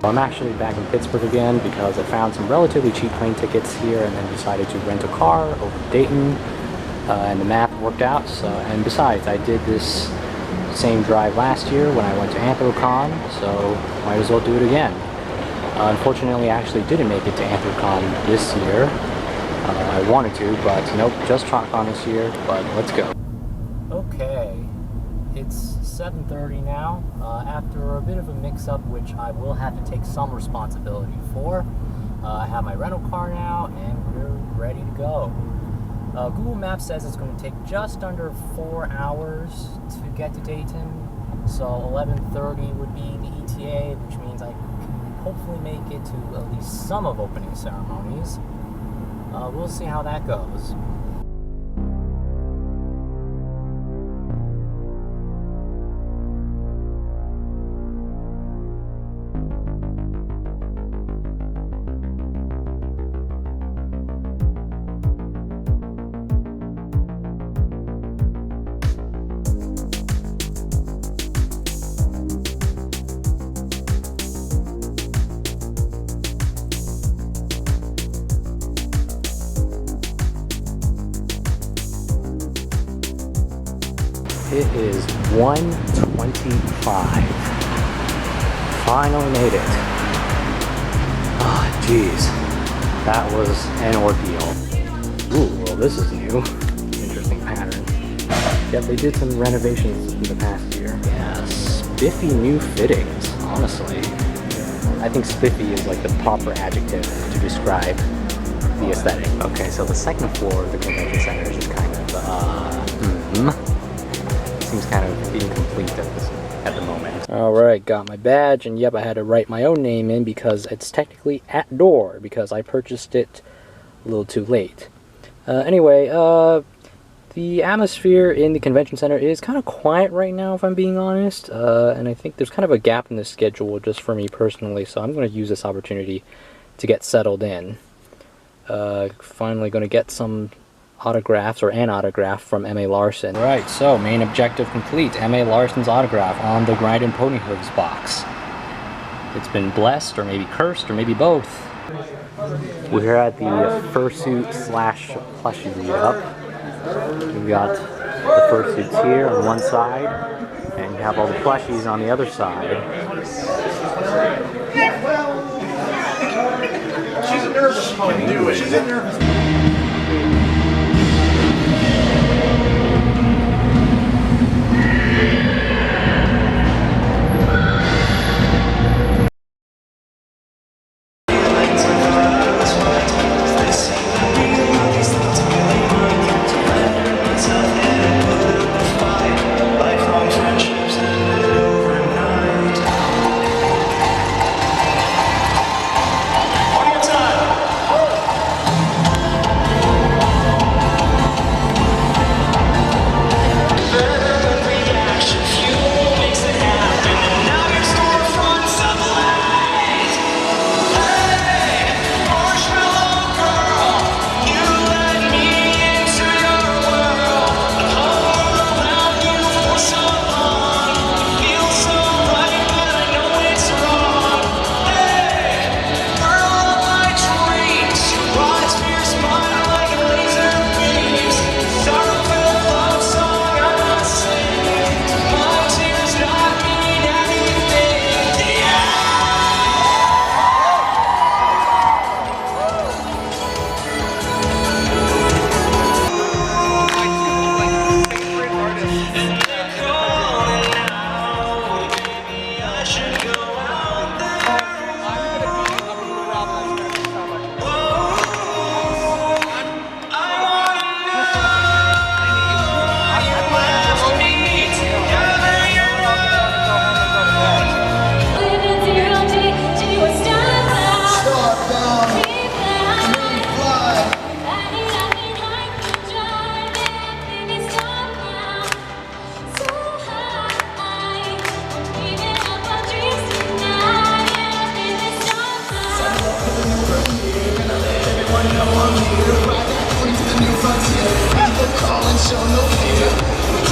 I'm actually back in Pittsburgh again because I found some relatively cheap plane tickets here and then decided to rent a car over to Dayton, and the math worked out. So, and besides, I did this same drive last year when I went to TrotCon, so might as well do it again. Unfortunately, I actually didn't make it to TrotCon this year. I wanted to, but nope, just TrotCon this year, but let's go. Okay, it's 7:30 now, after a bit of a mix-up, which I will have to take some responsibility for. I have my rental car now, and we're ready to go. Google Maps says it's going to take just under 4 hours to get to Dayton, so 11:30 would be the ETA, which means I can hopefully make it to at least some of opening ceremonies. We'll see how that goes. It is 1:25. Finally made it. Oh, jeez. That was an ordeal. Ooh, well, this is new. Interesting pattern. Yeah, they did some renovations in the past year. Yeah, spiffy new fittings, honestly. I think spiffy is like the proper adjective to describe the aesthetic. Okay, so the second floor of the convention center is just kind of, seems kind of incomplete at the moment. Alright, got my badge, and yep, I had to write my own name in because it's technically at door because I purchased it a little too late. Anyway, the atmosphere in the convention center is kind of quiet right now, if I'm being honest, and I think there's kind of a gap in the schedule just for me personally, so I'm going to use this opportunity to get settled in. Finally going to get some autographs, or an autograph from M.A. Larson. Right, so main objective complete. M.A. Larson's autograph on the Grind and Pony Hooves box. It's been blessed, or maybe cursed, or maybe both. We're at the fursuit / plushie re-up. We've got the fursuits here on one side, and you have all the plushies on the other side. She's a nervous pony, dude. She's a nervous pony.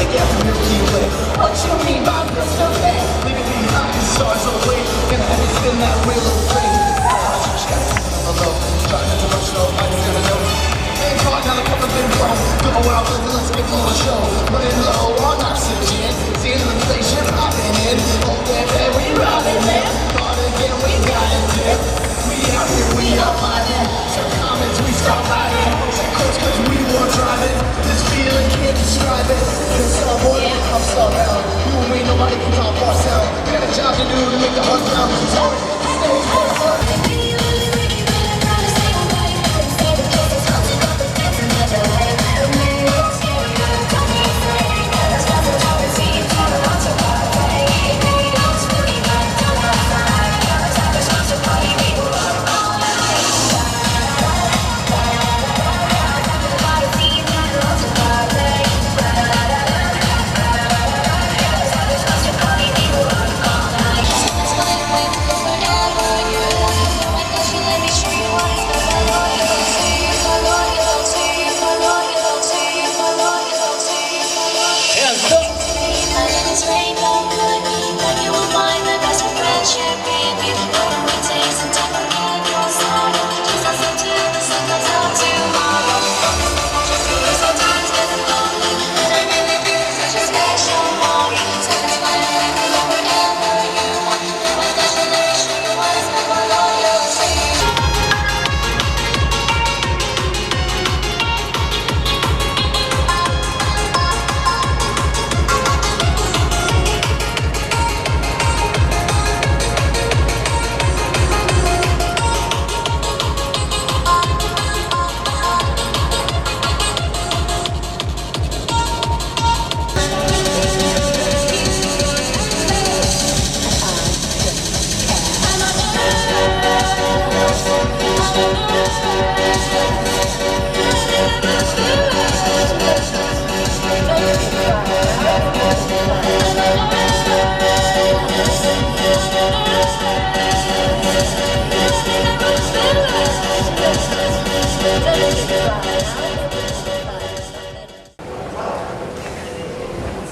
the gap from Milky Way. What you mean by Mr. Man? Leaving behind the stars away. Gonna have you spin that wheel of fate. Just got something on the low. Trying not to rush, nobody's gonna know. Ain't caught down a couple of things wrong. Go out, let's get on the show. Running low on oxygen. Seeing inflation popping in. Oh, baby, we robbing it. Thought again, we got it, dip. We out here, we are vibing. Some comments, we start riding. Some coast, cause we were driving. This feeling can't describe it. Feel so boy, I'm so hell. You and me, nobody can talk ourselves. We got a job to do to make the heart sound. So, stay close.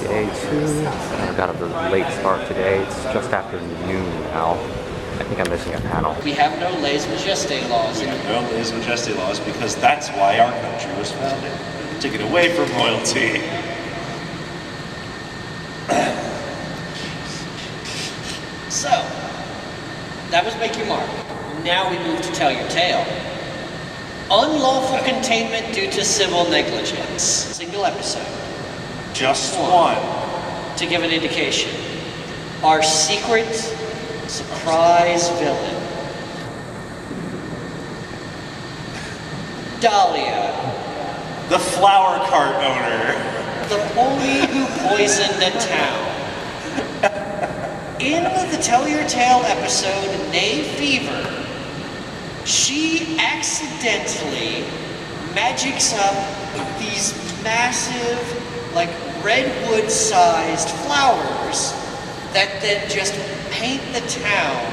Day 2. I got a late start today. It's just after noon now. I think I'm missing a panel. We have no lèse majesté laws. We have no lèse majesté laws because that's why our country was founded. To get away from royalty. So, that was Make Your Mark. Now we move to Tell Your Tale. Unlawful containment due to civil negligence. Single episode. Just one. To give an indication. Our secret surprise villain. Dahlia. The flower cart owner. The pony who poisoned a town. In the Tell Your Tale episode, Nay Fever, she accidentally magics up these massive, like redwood-sized flowers that then just paint the town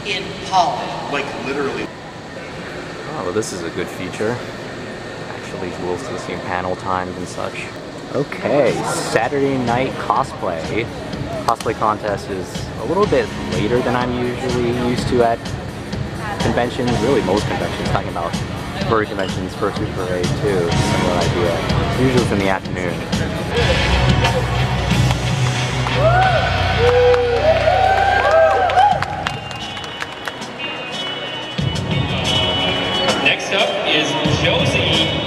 in pollen. Like literally. Oh, well, this is a good feature. Actually, we'll still see panel times and such. Okay, Saturday night cosplay. Cosplay contest is a little bit later than I'm usually used to at conventions, really most conventions, talking about furry conventions, Fursuiter Parade too, similar idea. Usually it's in the afternoon. Next up is Josie.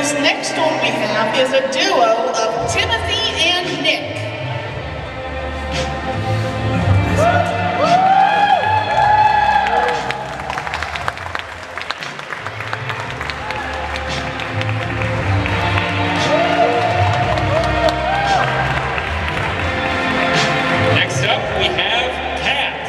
This next one we have is a duo of Timothy and Nick. Next up, we have Kat.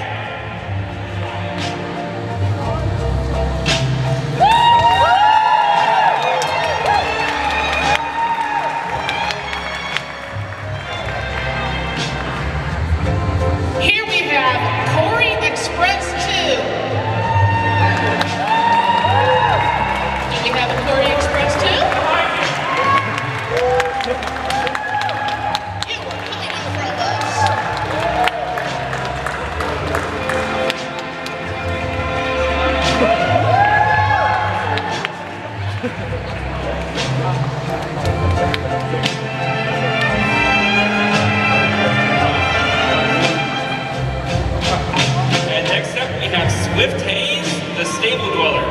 Here we have Corey Express 2. Do we have a Corey Express 2? You are hiding from us. And next up, we have Swift Hayes, the Stable Dweller.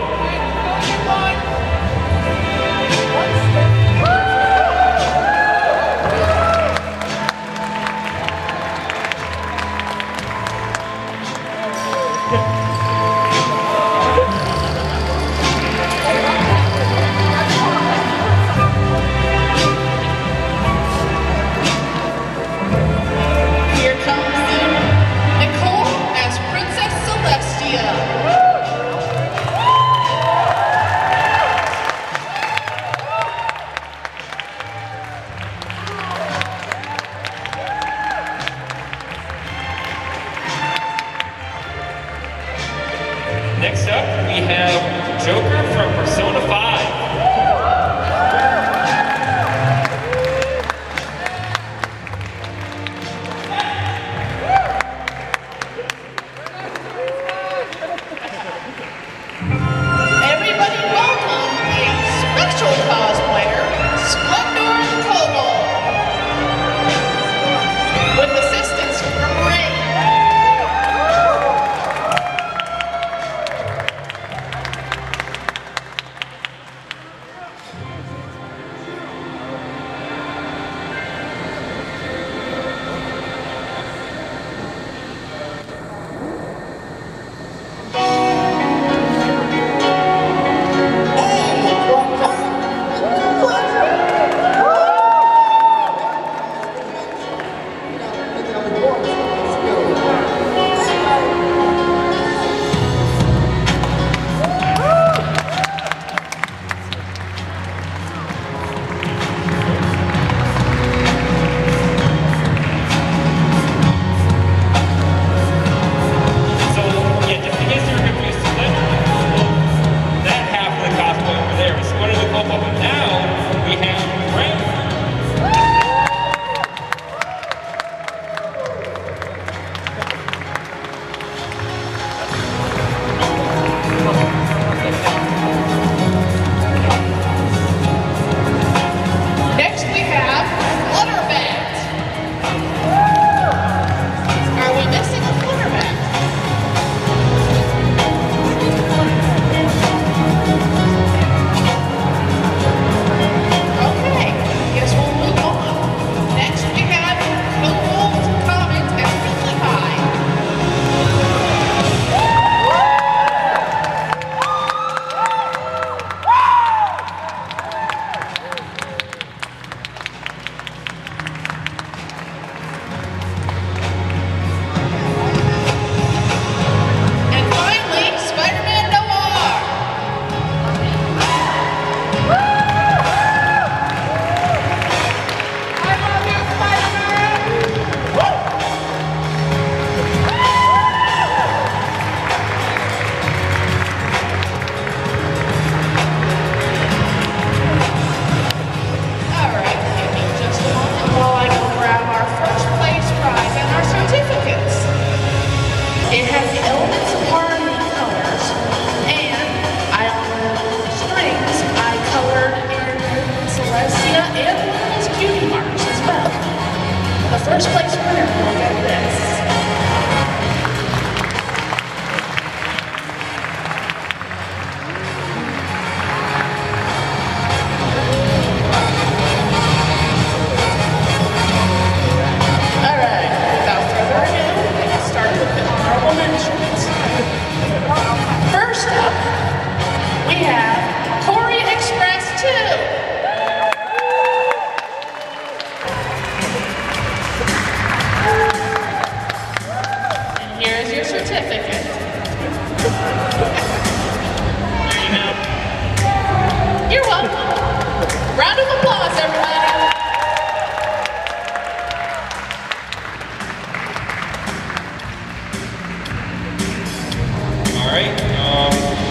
Here comes Nicole as Princess Celestia. Next up, we have Joker from Persona 5. Everybody welcome a special cosplayer, Splendor Cobalt. With assistance from Ray.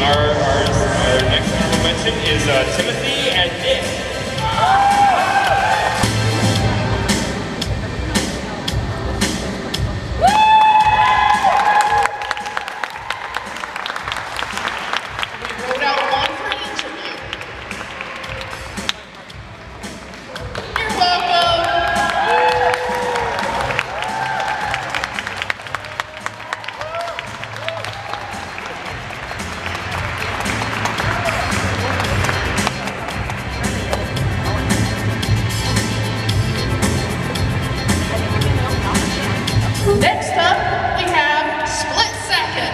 Our next honorable mention is Timothy and Nick. We wrote out one for each of you. You're welcome. Next up, we have Split Second.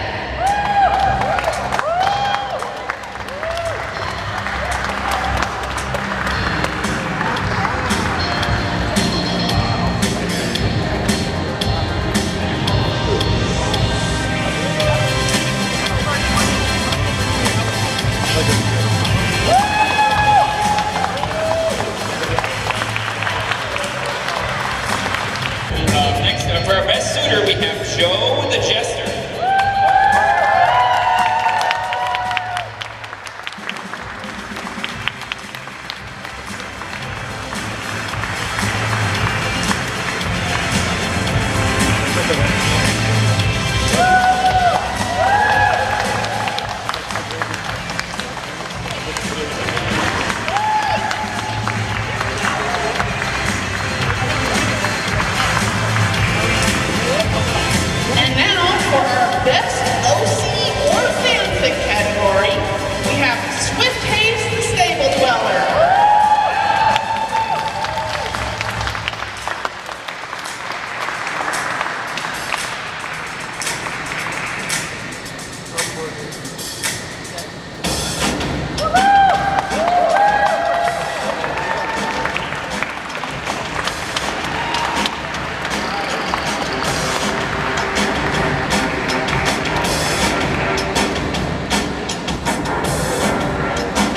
Next up, for our best suitor, we have Joe the Jester. And now for our best OC or fanfic category, we have Swift Haze the Stable Dweller.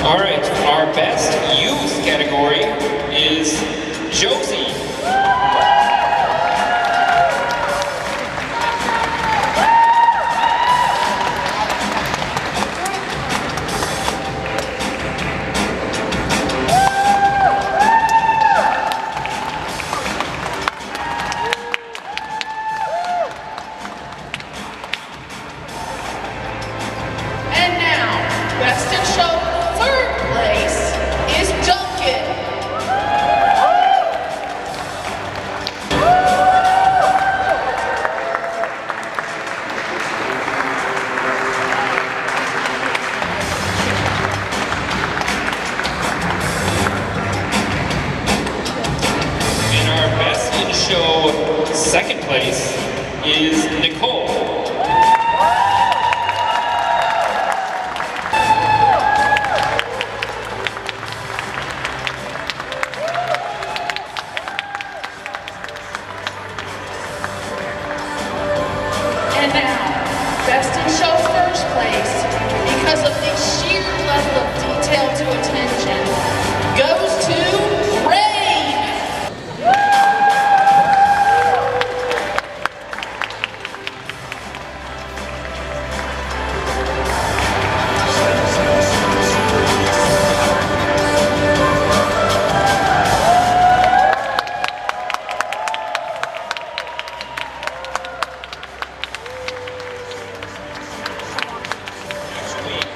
All right, our best youth category is Josie. And now, best in show third place is Duncan. And our best in show second place is Nicole. And now, best in show first place, because of the sheer level of detail to attention, goes to Rain.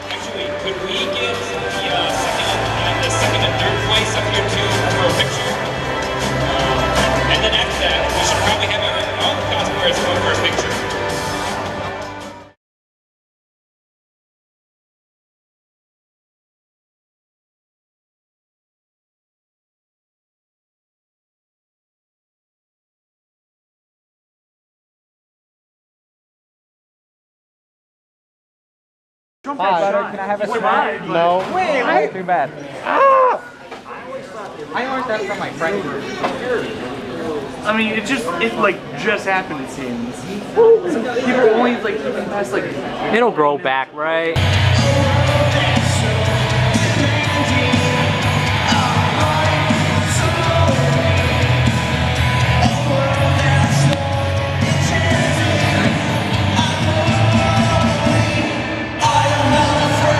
Actually, could we get the second and third place up here too for a picture? And then after that, we should probably have all the cosplayers go for a picture. Hi, can I have a cigar? No. Wait. Too bad. Ah! I learned that from my friend group. I mean, it just happened, it seems. People only like even past like. It'll grow back, right? I am not afraid.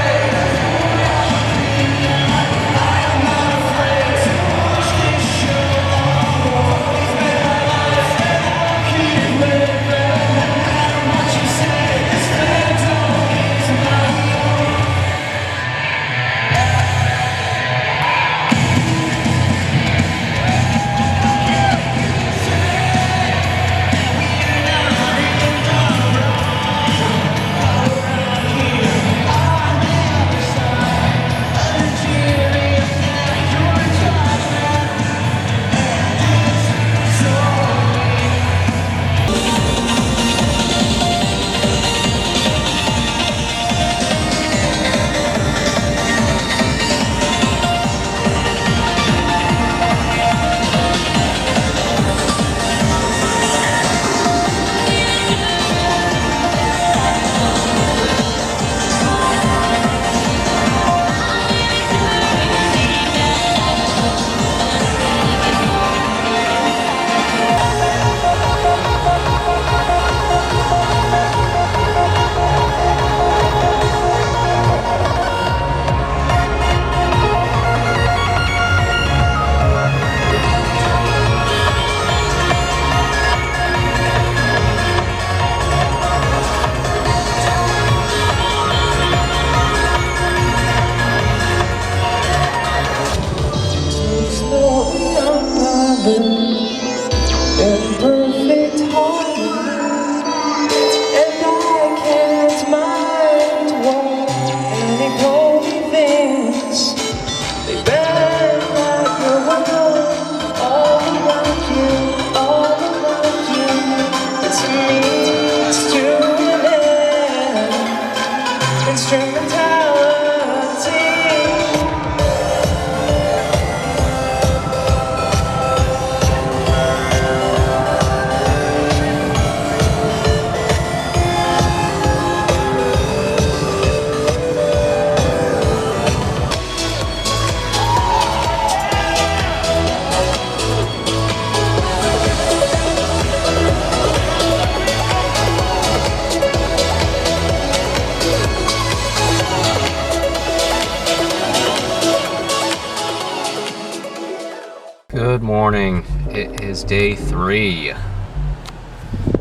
Good morning. It is day 3.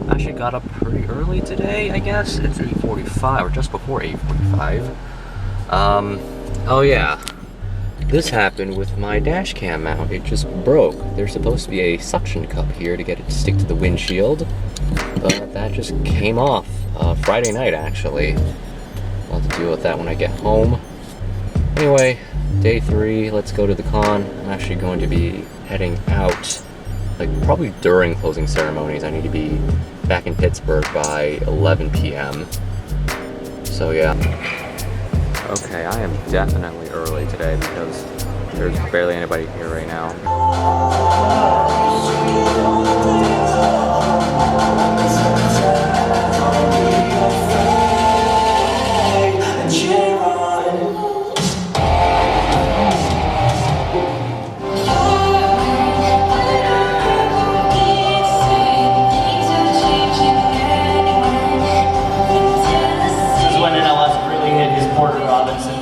Actually got up pretty early today, I guess. It's 8:45 or just before 8:45. Oh yeah. This happened with my dash cam mount. It just broke. There's supposed to be a suction cup here to get it to stick to the windshield, but that just came off Friday night actually. I'll have to deal with that when I get home. Anyway, day 3, let's go to the con. I'm actually going to be heading out, like probably during closing ceremonies. I need to be back in Pittsburgh by 11 p.m. So yeah. Okay, I am definitely early today because there's barely anybody here right now.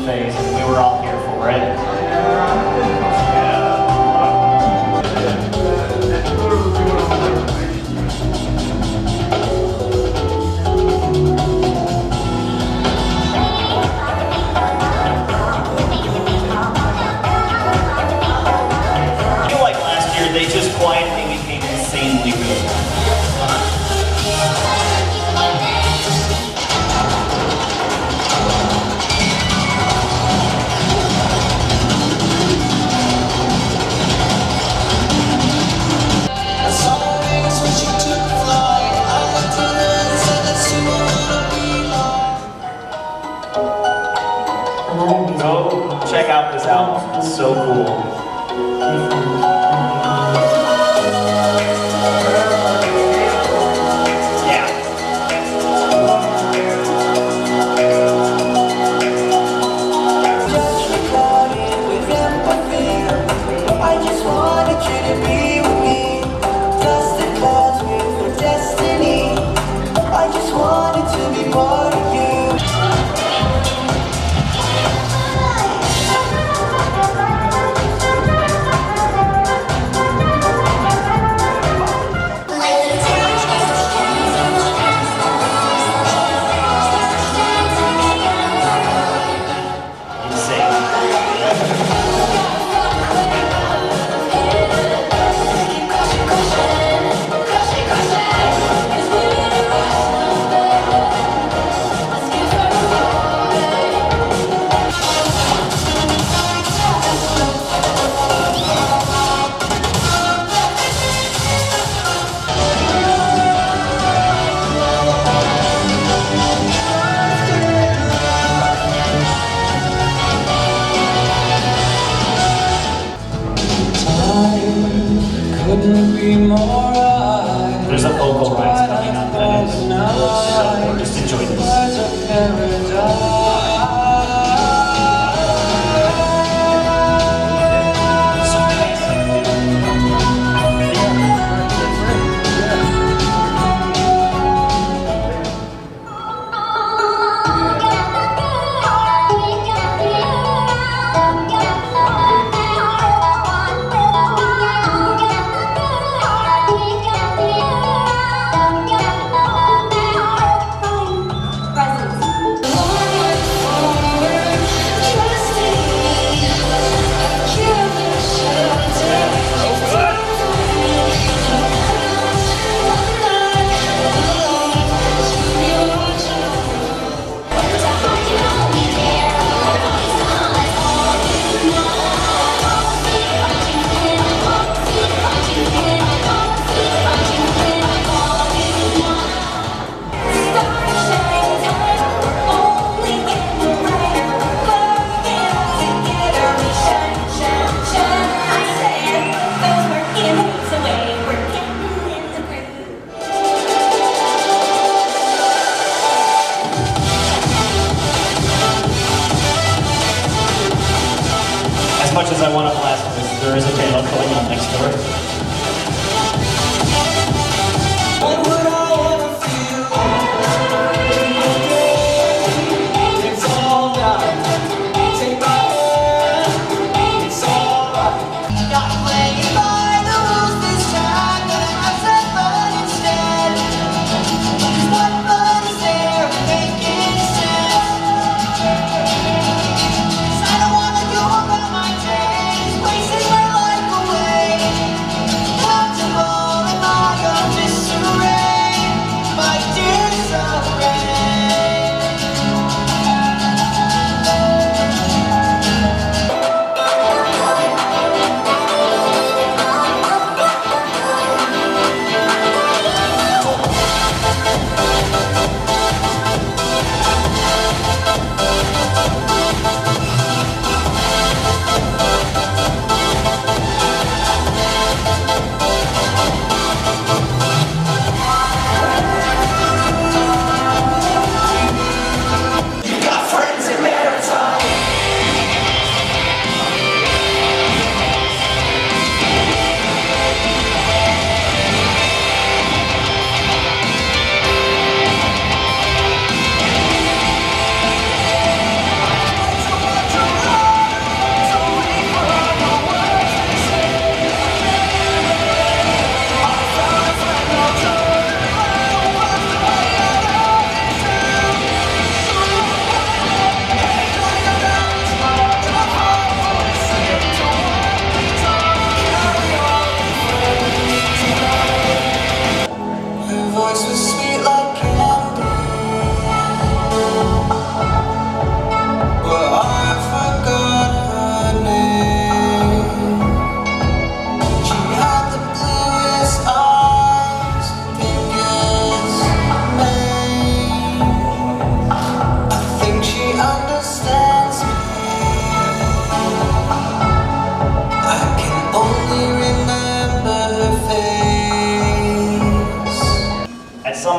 Phase, and we were all here for it. I feel like last year they just quietly became insanely good. Go check out this album, it's so cool. There's a vocal rise coming up that is so just enjoy this. As much as I want to blast this, there is a band going on next door. What would I ever feel? It's all right. Take my hand. It's all right. Not playing by the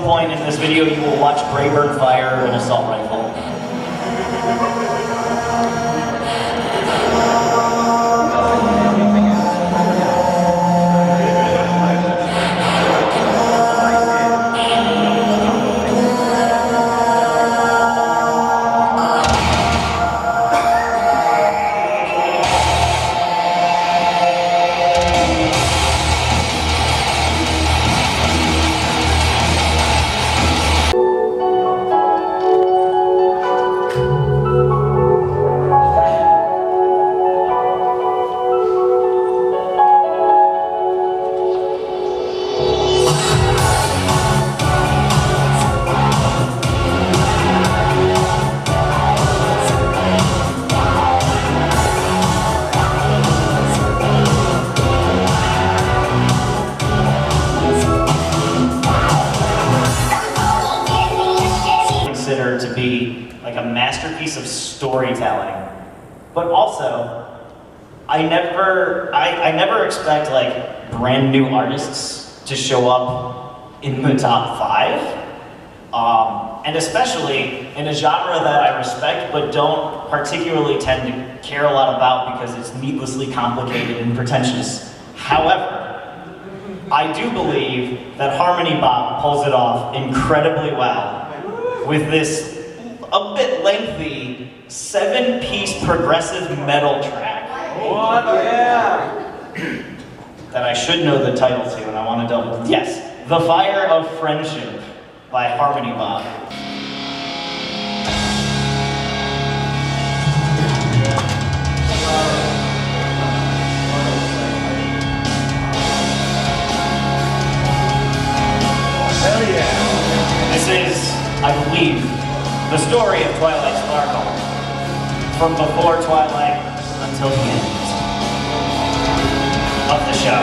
point in this video, you will watch Grayburn fire an assault rifle. To be like a masterpiece of storytelling, but also I never expect like brand new artists to show up in the top 5, and especially in a genre that I respect but don't particularly tend to care a lot about because it's needlessly complicated and pretentious. However, I do believe that Harmony Bop pulls it off incredibly well with this a bit lengthy 7-piece progressive metal track. What? Yeah! That I should know the title to, and I want to double. Yes, The Fire of Friendship by Harmony Bop. Hell yeah! This is, I believe, the story of Twilight Sparkle, from before Twilight until the end of the show.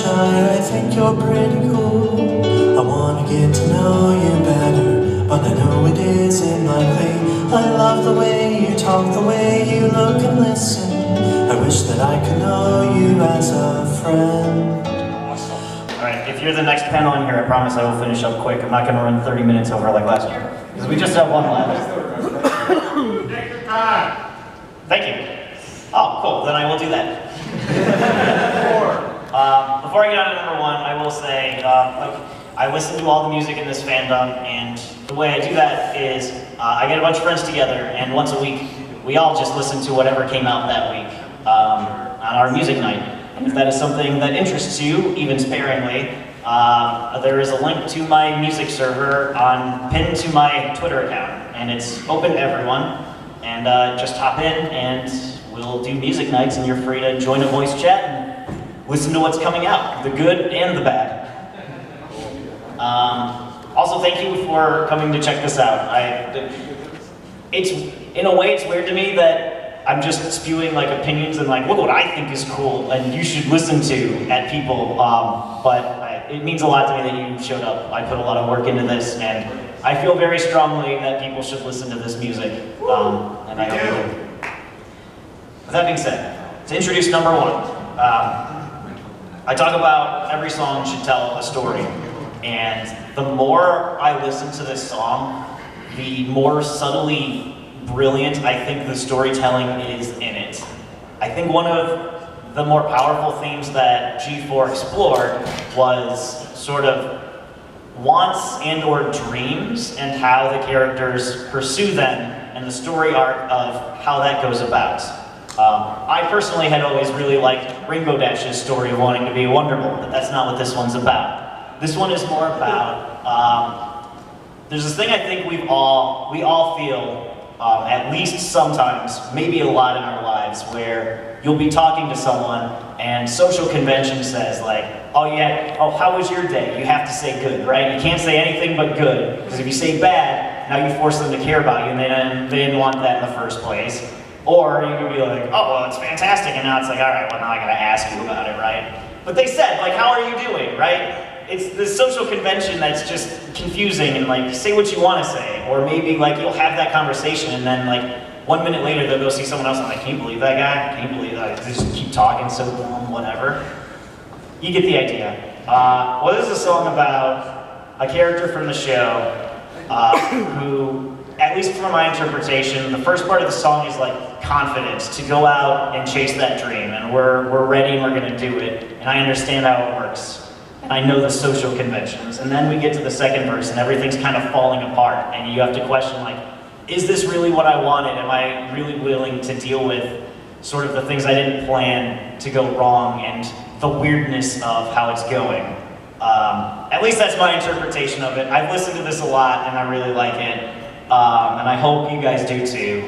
I think you're pretty cool. I wanna get to know you better, but I know it isn't likely. I love the way you talk, the way you look and listen. I wish that I could know you as a friend. Alright, if you're the next panel in here, I promise I will finish up quick. I'm not gonna run 30 minutes over like last year, because we just have one left. Take your time. Thank you. Oh, cool, then I will do that. Before I get on to number 1, I will say, I listen to all the music in this fandom, and the way I do that is, I get a bunch of friends together, and once a week, we all just listen to whatever came out that week on our music night. And if that is something that interests you, even sparingly, there is a link to my music server pinned to my Twitter account, and it's open to everyone. And just hop in, and we'll do music nights, and you're free to join a voice chat and listen to what's coming out, the good and the bad. Also, thank you for coming to check this out. In a way, it's weird to me that I'm just spewing like opinions and like, look what I think is cool and you should listen to at people. But it means a lot to me that you showed up. I put a lot of work into this, and I feel very strongly that people should listen to this music. And I hope you do. With that being said, to introduce number 1. I talk about every song should tell a story, and the more I listen to this song, the more subtly brilliant I think the storytelling is in it. I think one of the more powerful themes that G4 explored was sort of wants and or dreams and how the characters pursue them and the story arc of how that goes about. I personally had always really liked Rainbow Dash's story of wanting to be a Wonderbolt, but that's not what this one's about. This one is more about, there's this thing I think we all feel, at least sometimes, maybe a lot in our lives, where you'll be talking to someone and social convention says like, oh, how was your day? You have to say good, right? You can't say anything but good, because if you say bad, now you force them to care about you, and they didn't want that in the first place. Or you could be like, oh, well, it's fantastic, and now it's like, all right, well, now I gotta ask you about it, right? But they said, like, how are you doing, right? It's this social convention that's just confusing, and like, say what you want to say, or maybe like you'll have that conversation, and then like 1 minute later they'll go see someone else, and like, can you believe that guy? Can you believe that? They just keep talking so long, whatever. You get the idea. Well, this is a song about a character from the show who, at least from my interpretation, the first part of the song is like confidence to go out and chase that dream, and we're ready and we're gonna do it, and I understand how it works. And I know the social conventions. And then we get to the second verse and everything's kind of falling apart, and you have to question like, is this really what I wanted? Am I really willing to deal with sort of the things I didn't plan to go wrong and the weirdness of how it's going? At least that's my interpretation of it. I've listened to this a lot and I really like it. And I hope you guys do too.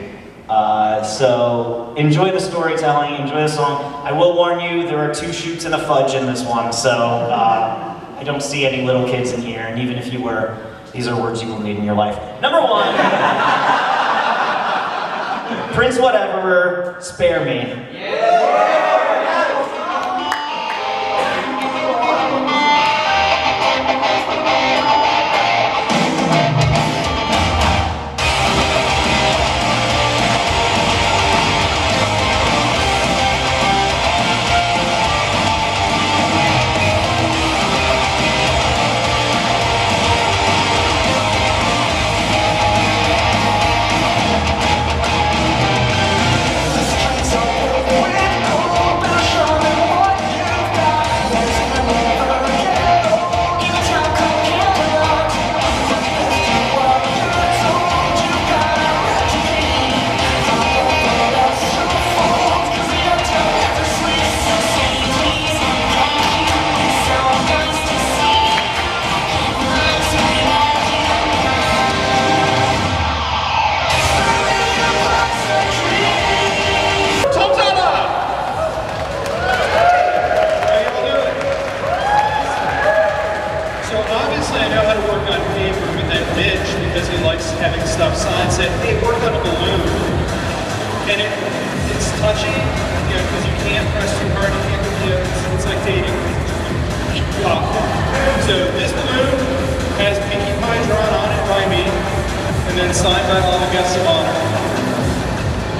So enjoy the storytelling, enjoy the song. I will warn you, there are 2 shoots and a fudge in this one, so I don't see any little kids in here, and even if you were, these are words you will need in your life. Number 1, Prince Whatever, Spare Me. Having stuff signed said, hey, work on a balloon. And it's touchy, you know, because you can't press too hard, you can't, you know, it's like dating. So this balloon has Pinkie Pie drawn on it by me, and then signed by all the guests of honor.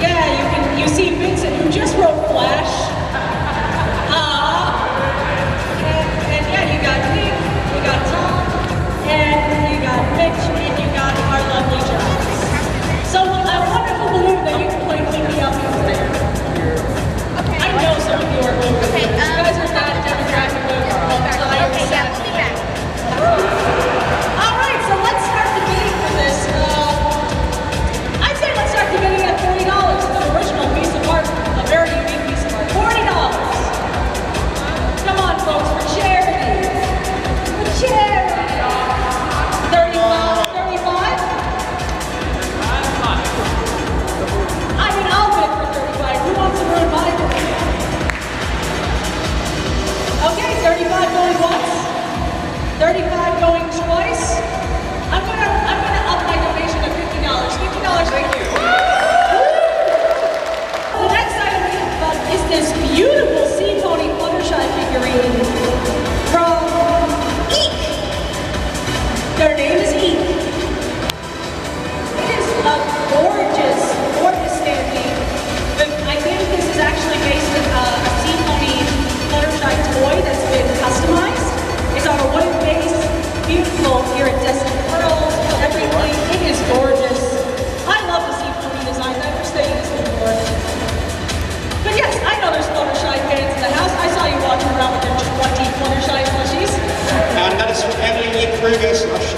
Yeah, you see Vincent, who just wrote Flash. And yeah, you got Nick, you got Tom, and you got Mitch, and you got our lovely Giles. So a wonderful balloon that you can play Pinky up over there. I know some of you are over there. You guys are not demographic over. All right, so let's start the bidding for this. I'd say let's start the bidding at $40. It's an original piece of art, a very unique piece of art. $40. Come on, folks, for charity. For charity. 35? I mean, I'll bid for 35. Who wants to ruin my bid? Okay, 35 going once. 35 going twice. I'm gonna up my donation to $50. $50, thank you. The next item we have is this beautiful sea pony Fluttershy figurine from Eek. Their name is Eek. It is a gorgeous stamping. I think this is actually based on a sea pony Fluttershy toy that's been customized. It's on a wooden base, beautiful here at Destined Pearls, everything. It is gorgeous. I love the sea pony design. I wish they used them more. But yes, I know there's Fluttershy fans in the house. I saw you walking around with your 20 Fluttershy plushies. And that is from Emily Kruger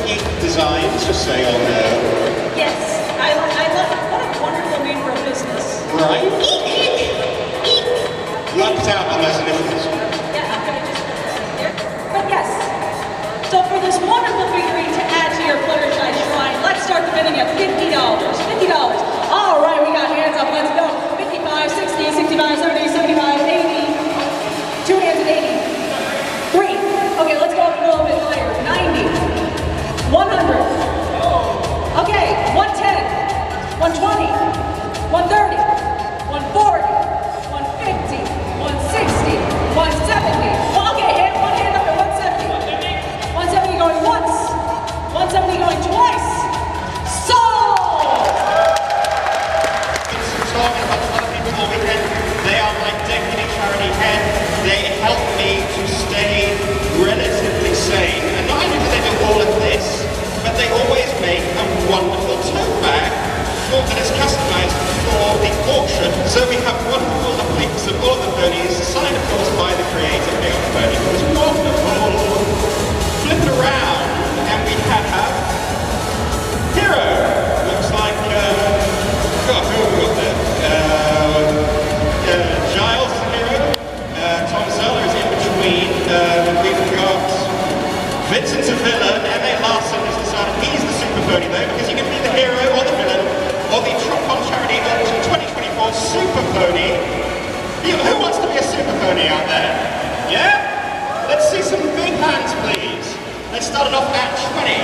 /Eek Designs, just say on there. Yes, I love it. What a out on those initials. Yeah, I'm gonna just here. But yes, so for this wonderful figurine to add to your Fluttershy shrine, let's start the bidding at $50. $50. All right, we got hands up. Let's go. 55, 60, 65, 70, 75, 80. Two hands at 80. Three. Okay, let's go up a little bit higher. 90. 100. Okay, 110. 120. 130. 140. 150. 160. 170. Okay, one hand up at 170. 170 going once. 170 going twice. Sold! Talking about other people all weekend. They are my deputy charity head. They help me to stay relatively sane. And not only do they do all of this, but they always make a wonderful tote bag that is customized for the auction. So we have wonderful pics of all of the ponies, signed of course by the creator of the pony. It was wonderful. Flip it around, and we have Hero. Looks like God, who have we got there? Giles is a hero. Tom Zeller is in between. We've got Vincent's a villain. M.A. Larson has decided he's the super pony though, because you can be the hero or the villain or the TrotCon Charity Auction 2024 Super Pony. Who wants to be a super pony out there? Yeah? Let's see some big hands, please. Let's start it off at 20.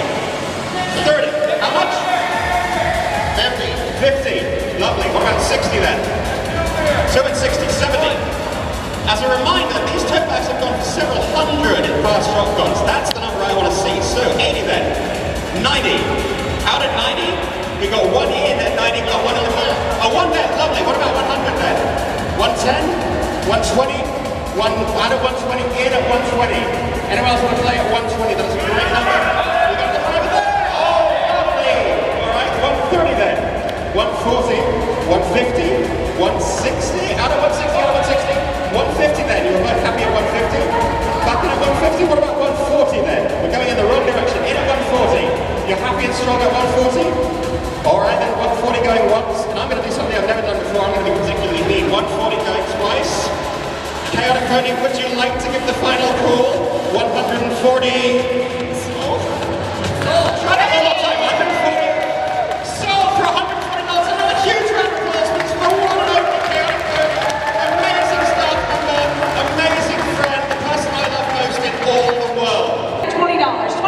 30. How much? 50. Lovely. What about 60 then? So at 60, 70. As a reminder, these tote bags have gone for several hundred in past TrotCons. That's the number I want to see. So 80 then. 90. Out at 90, we got one in at 90, got one in the middle. Oh, one there. Lovely. What about 100 then? 110, 120, out of 120, in at 120. Anyone else want to play at 120? That's a great number. We got the driver there. Oh, lovely. All right, 130 then. 140, 150, 160, out of 160, out of 160, 150 then, you're both happy at 150? Back in at 150, what about 140 then? We're going in the wrong direction, in at 140. You're happy and strong at 140? Alright then, 140 going once, and I'm going to do something I've never done before, I'm going to be particularly mean. 140 going twice. Chaotic Pony, would you like to give the final call? 140. Sold. Try that one more time, 140. Sold for 140. Huge round of applause for one and only Chaotic Pony. Amazing stuff from an amazing friend, the person I love most in all the world. $20. $20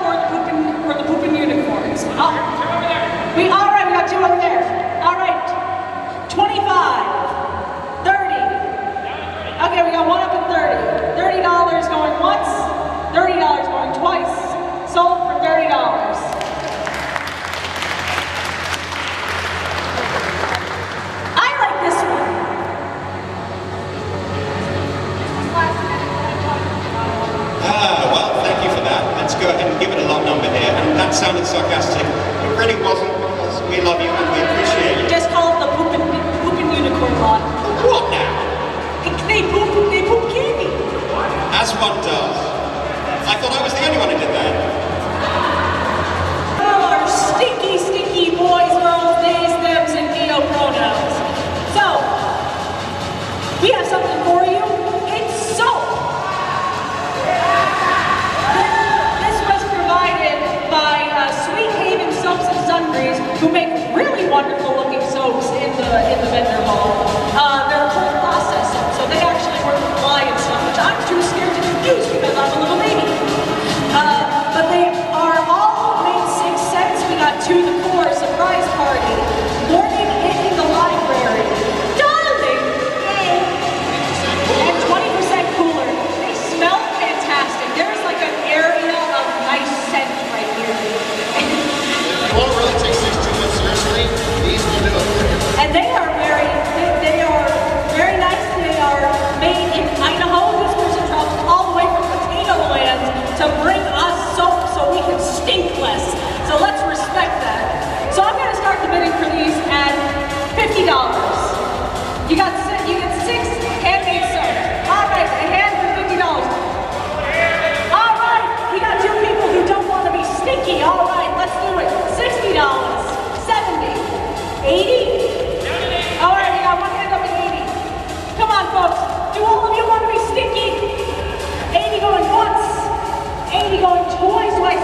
for the pooping unicorns. All right, we got two over there. All right, 25, 30. Okay, we got one up at 30. $30 going once, $30 going twice. Sold for $30. Well, thank you for that. Let's go ahead and give it a lot number here. And that sounded sarcastic. It really wasn't, because we love you and we appreciate you. Just call it the pooping unicorn lot. What now? They poop candy. As one does. I thought I was the only one who did that. All our stinky boys, girls, theys, thems, and neo pronouns. So, we have something for you. It's soap. This was provided by Sweet Haven Soaps and Sundries, who make really wonderful looking soaps in the vendor hall. They're a full process soap, so they actually work with fly and stuff, which I'm too scared to confuse because I'm a little baby. But they are all made 6 cents. We got To the Core surprise party. Morning in the library. Darling! Yay!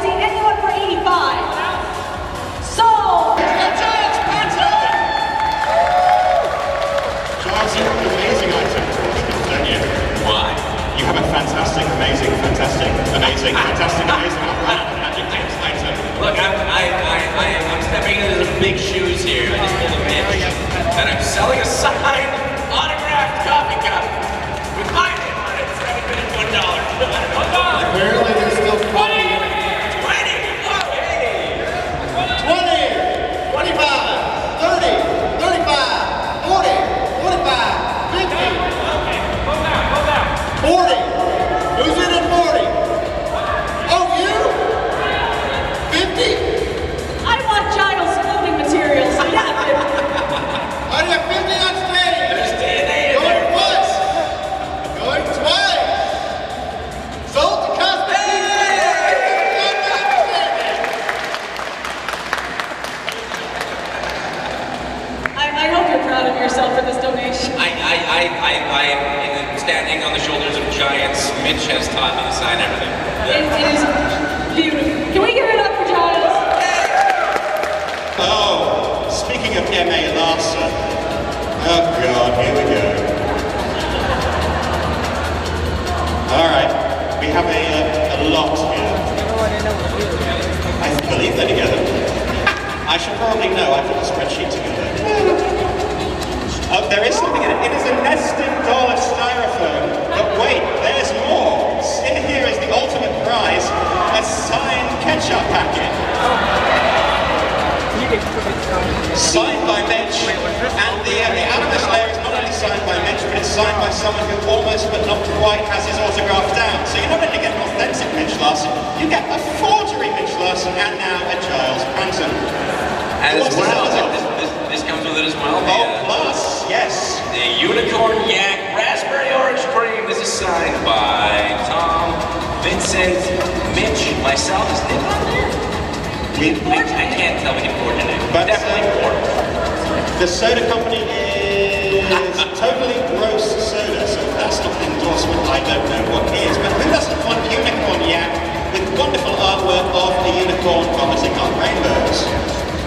see anyone for 85. Sold! Giles Panton! Giles, you have an amazing item, don't you? Why? You have a fantastic, amazing, fantastic, amazing, fantastic, amazing, random adjectives item. Look, I'm stepping into some big shoes here. I just pulled a bitch. And I'm selling a signed, autographed coffee cup with my name on it. $7 $1. $1. Apparently there's still 20. 20! Whoa, hey! 20, 25, 30, 35, 40, 45, 50. Okay, hold down. 40. Who's in at 40? Oh, you? 50? I want Giles clothing materials. Yeah, I have 50 on stage. There's DNA in Going there. once. Going twice. Sold to Cosplay. I hope you're proud of yourself for this donation. I am standing on the shoulders of giants. Mitch has taught me to sign everything. It is beautiful. Can we give it up for Giles? Oh, speaking of M.A. Larson. Oh God, here we go. Alright, we have a lot here. I believe they're together. I should probably know, I put a spreadsheet together. Oh, there is something in it. It is a nesting doll of styrofoam. But wait, there's more. In here is the ultimate prize, a signed ketchup packet. Signed by Mitch, and the animus layer is not only signed by Mitch, but it's signed by someone who almost but not quite has his autograph down. So you not only get an authentic Mitch Larson, you get a forgery Mitch Larson, and now a Giles Panton. As What's the well, size of it? this comes with it as well. Oh, plus, yes. The Unicorn Yak Raspberry Orange Cream. This is signed by Tom, Vincent, Mitch, myself. Is Nick on there? I can't tell. We can coordinate. But definitely more. The soda company is Totally Gross Soda, so if that's not an endorsement, I don't know what is. But who doesn't want Unicorn Yak with wonderful artwork of the unicorn vomiting on rainbows?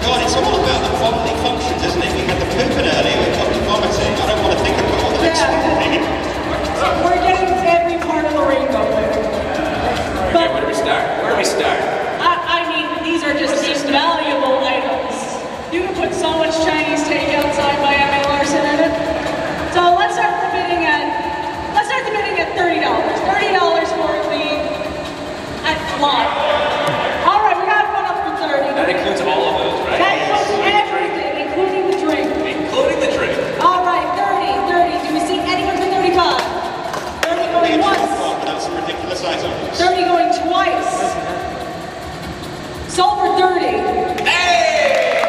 God, it's all about the bodily functions, isn't it? We had the pooping earlier, we've got the vomiting. I don't want to think about all the next thing. We're getting every part of the rainbow there. Okay, where do we start? I mean, these are just invaluable items. You can put so much Chinese takeout signed by M.A. Larson in it. So let's start the bidding at $30. $30 for the lot. All right, we got one up for 30. That includes all of those, right? That includes everything, including the drink. Including the drink. All right, 30. Do we see anyone for 35? 30 going once. That's a ridiculous item. 30 going twice. Sold for 30. Hey!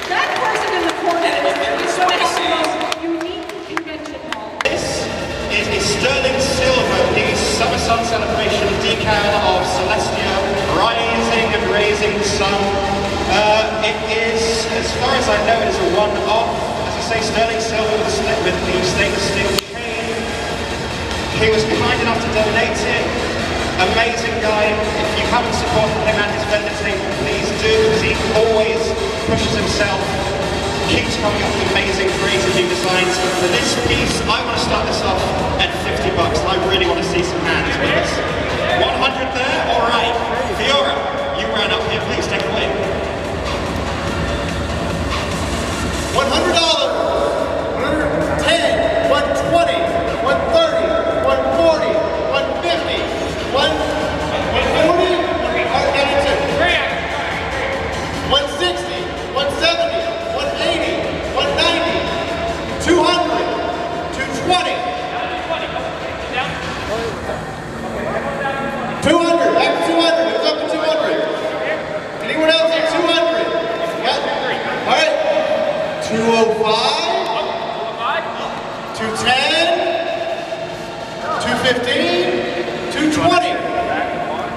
That person in the corner And is it's one of the spicy. most unique convention halls. This is a sterling silver, the Summer Sun Celebration decal of Celestia rising and raising the sun. It is, as far as I know, it is a one-off. As I say, sterling silver with the stainless steel chain. He was kind enough to donate it. Amazing guy. If you haven't supported him at his vendor table, please do, because he always pushes himself, keeps coming up with amazing creative new designs. For this piece, I want to start this off at $50, and I really want to see some hands with this. 100 there? All right. Fiora, you ran up here. Please take it away. $100, 110, 120, 130, 140, 150, 140, 160, 170, 180, 190, 200, 220, 200, back to 200, it's up to 200. Anyone else at 200? Yeah. All right. 205, 210, 215, 220,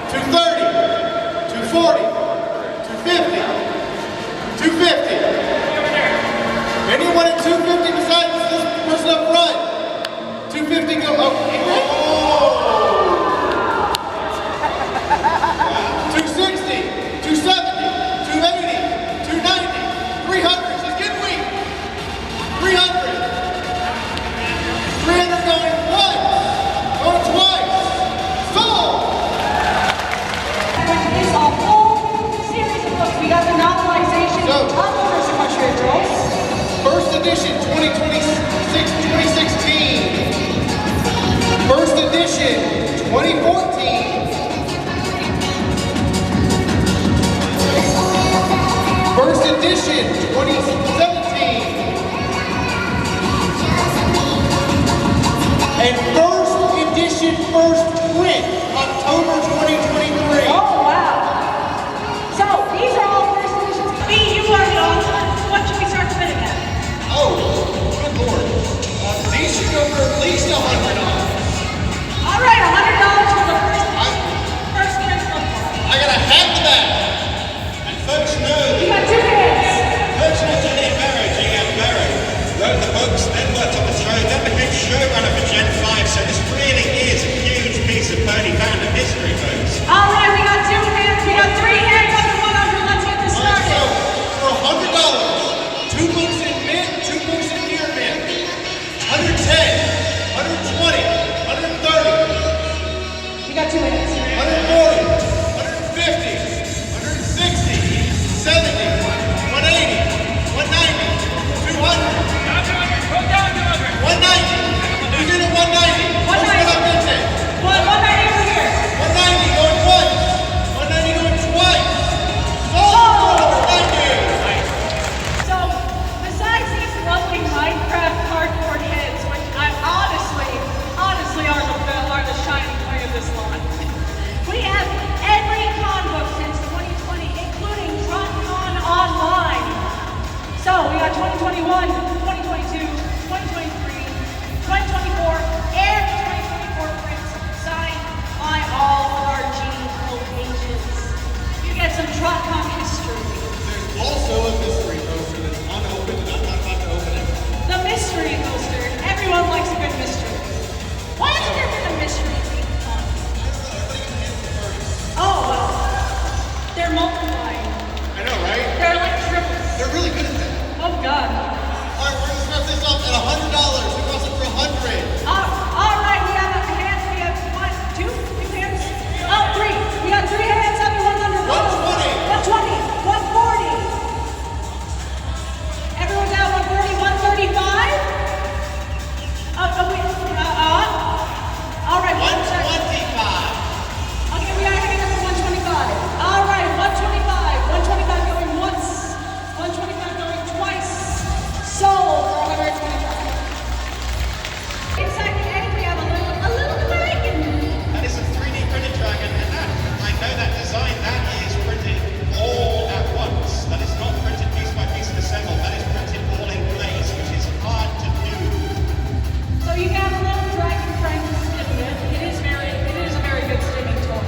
230, 240, 250, 250. Anyone at 250 besides this person up front? 250 go. Oh, 250. edition 2017. And first edition, first print, October 2023. Oh, wow. So, these are all first editions. B, you are the author. What should we start spinning at? Oh, good lord. These should go for at least $100. All right, $100 for the first print so far. I got a hat to that. And folks know. You got 2 hands. Folks know G.M. Barrow wrote the books, then worked on the show, then became showrunner for Gen 5, so this really is a huge piece of pony fandom history, folks. All right, we got 2 hands. We got 3 hands under 100. Let's get this started. So, for $100, 2 books in mint, 2 books in near mint. 110, 120, 130. We got 2 hands. 140, 150, 160, 70, 180, 190, 200. 190. Who's in at 190? 190. What 190 over here? 190 going once. 190 going twice. Oh, thank you. So, besides these lovely Minecraft cardboard heads, which I honestly are the shining point of this line, we have every con book since 2020, including TrotCon Online. So, we got 2021, 2022, 2023, 2024, and 2024 prints signed by all of our G.O. pages. You get some TrotCon history. There's also a mystery poster that's unopened, and I'm not about to open it. The mystery poster. Everyone likes a good mystery. Why hasn't there been a mystery theme con? Oh, well, they're multiplying. I know, right? They're like triples. They're really good at that. Oh, God. All right, we're going to start this off at $100. Who wants it for $100? All right, we have hands. We have 1, 2 hands. Oh, 3. We got 3 hands under 100. 120. 140. Everyone down 140, 135. All right, 125. Okay, we got a hand up at 125. All right, 125. 125 going once. 125 going twice. Sold for 125. Inside the egg, we have a little dragon. That is a 3D printed dragon, and that, I know that design, that is printed all at once. That is not printed piece by piece and assembled. That is printed all in place, which is hard to do. So you have a little dragon friend certificate. It is a very good stimming toy.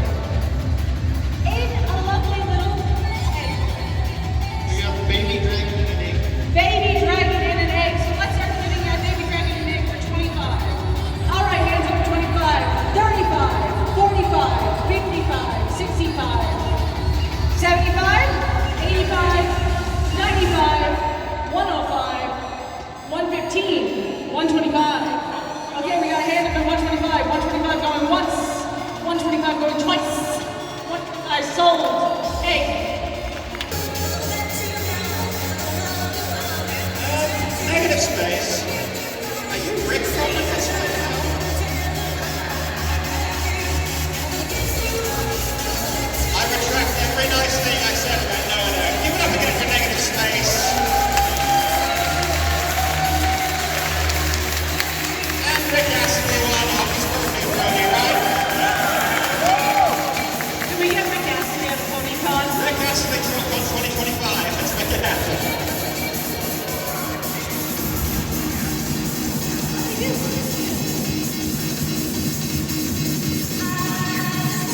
And a lovely little egg. We got baby dragon and an egg. Baby dragon and an egg. So let's start getting that baby dragon and egg for 25. All right, hands up for 25, 35, 45, 55, 65, 75, 85, 95, 105, 115, 125. Okay, we got a hand up at 125. 125 going once. 125 going twice. 125 sold. Egg. Negative space. Are you Rick from this right now? I retract every nice thing I said about no. Give it up again for negative space. And Rick Astley won off his birthday pony, right? Do we get Rick Astley at PonyCon? Rick Astley TrotCon 2025. Let's make it happen.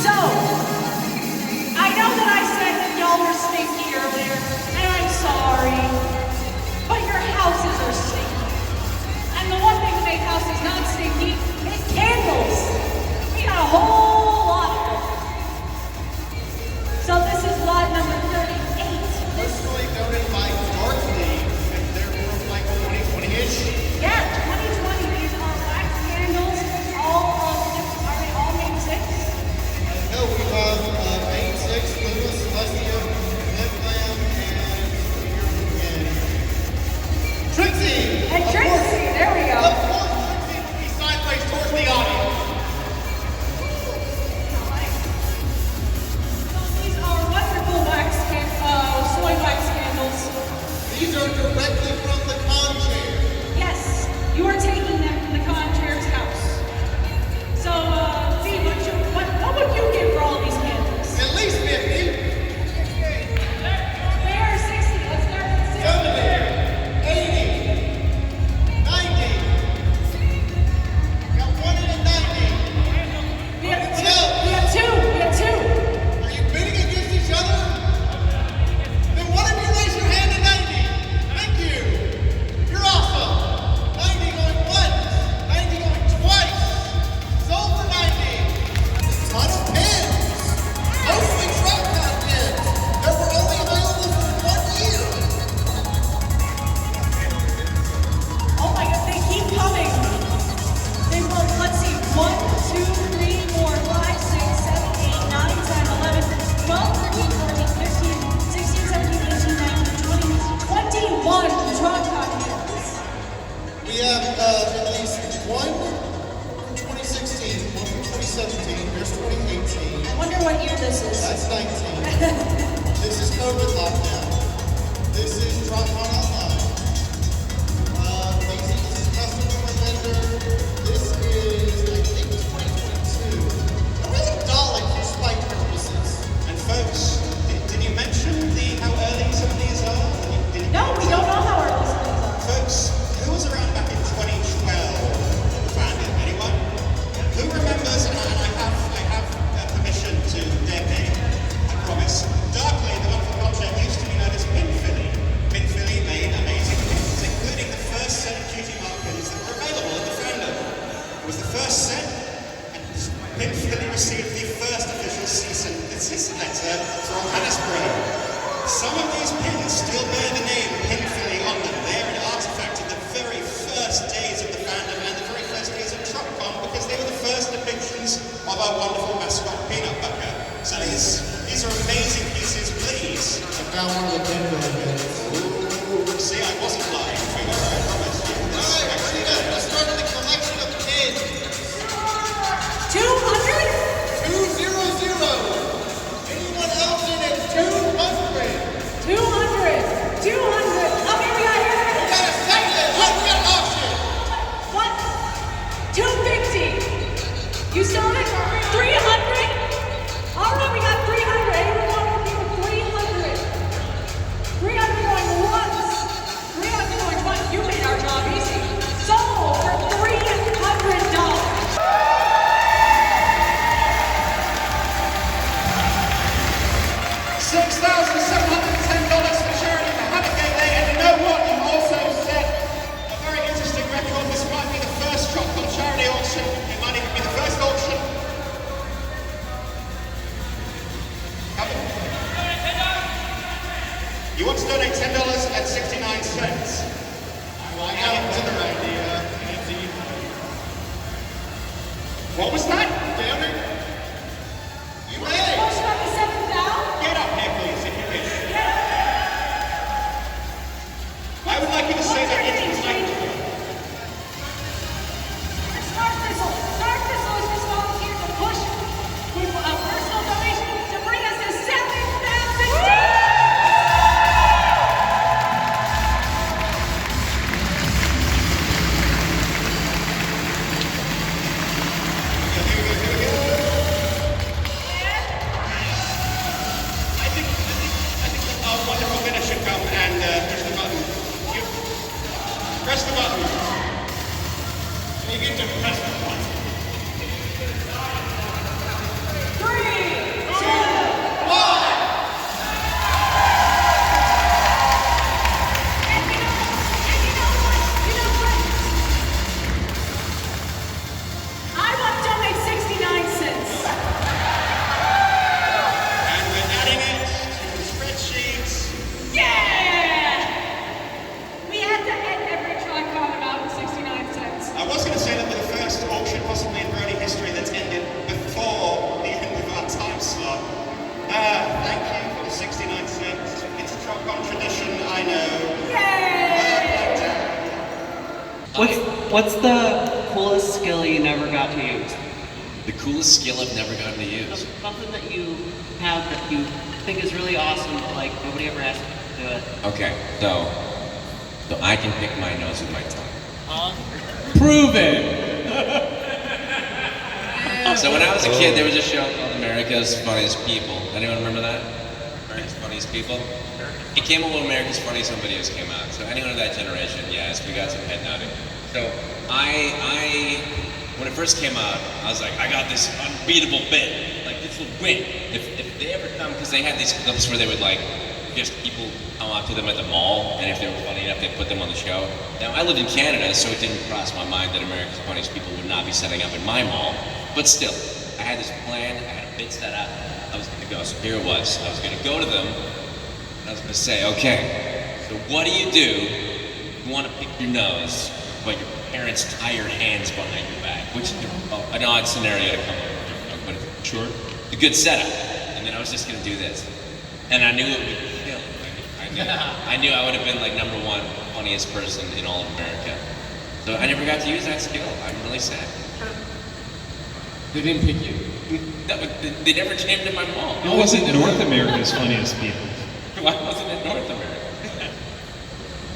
So, I know that I said that y'all were stinky earlier, and I'm sorry, but your houses are stinky. And the one thing to make houses not stinky is candles. We got a whole lot of them. So this is lot number 38. Personally noted by Darkly, and they're from like 2020-ish. Yeah, 2020. These are wax candles. Are they all made 6? No, we have Main 6, Luna, Celestia, Limlam, and Trixie! And Trixie, there we go. Of course, Trixie will be signed by misses. That's 19. This is COVID lockdown. This is TrotCon online. This is customer vendor. This is, I think, 2022. I'm really dolling for spite purposes. And folks, did you mention how early some of these are? No, we don't know how early some of these are. Folks, who was around back in 2012 at the fandom? Anyone? Who remembers, and I have permission to dare name, I promise. Darkly, the one for concept used to be known as Pin Philly. Pin Philly made amazing pins, including the first set of cutie markers that were available at the fandom. It was the first set, and Pin Philly received the first official cease and desist letter from Hasbro. Some of these pins still bear the name Pin Philly on them. They are an artifact of the very first days of the fandom and the very first days of TrotCon because they were the first depictions of our wonderful mascot Peanut Butter. So these are amazing pieces, please. I found one of the Pin Philly pins. Ooh, see, I wasn't lying. I promise you. Alright, what do you got? Let's start with the collection of pins. 200? 200. Anyone else in it? 200. 200. 200. Okay, we got here. We got a second. What? We got an auction. What? 250. You selling it? 300? All right, we got 300. Anyone want to give 300? 300 going once. 300 going twice. You made our job easy. Sold for $300. $6,710 for charity for Happygate Day, and you know what? You also set a very interesting record. This might be the first TrotCon charity auction. It might even be the first auction. You want to donate $10.69. Well, I got another idea. Andy. What was that? Damn it. You Push may. up to 7,000. Get up here, please, if you wish. I would like you to say that into the microphone. Star Thistle. Star Thistle is just volunteered to push with a personal donation to bring us to 7,000. I think our wonderful winner should come and push the button. You press the button. You get to press the button. 3, 2, 1. I want to donate 69 cents. And we're adding it to the spreadsheets. Yeah! We had to end every TrotCon about 69 cents. I was going to say that we're the first auction possibly in Brony history that's ended before the end of our time slot. Thank you for the 69 cents. It's a TrotCon tradition, I know. What's the coolest skill you never got to use? The coolest skill I've never gotten to use. Something that you have that you think is really awesome, but like nobody ever asked you to do it. Okay, so I can pick my nose with my tongue. Prove it! So when I was a kid, there was a show called America's Funniest People. Anyone remember that? America's Funniest People? It came out when America's Funniest Home Videos came out. So anyone of that generation, yes, we got some head nodding. So when it first came out, I was like, I got this unbeatable bit. Like, this will win. If they ever come, because they had these clips where they would like, just people come up to them at the mall, and if they were funny enough, they'd put them on the show. Now, I lived in Canada, so it didn't cross my mind that America's Funniest People would not be setting up in my mall. But still, I had this plan, I had a bit set up, I was gonna go. So here it was. I was gonna go to them, and I was gonna say, okay, so what do? You wanna pick your nose, but your parents tie your hands behind your back, which is an odd scenario to come up with, but sure, a good setup. And then I was just gonna do this. And I knew it would kill. I knew I would have been like #1 funniest person in all of America. So I never got to use that skill. I'm really sad. They didn't pick you. They never came to my mall. It wasn't North America's funniest people. Why wasn't it North America?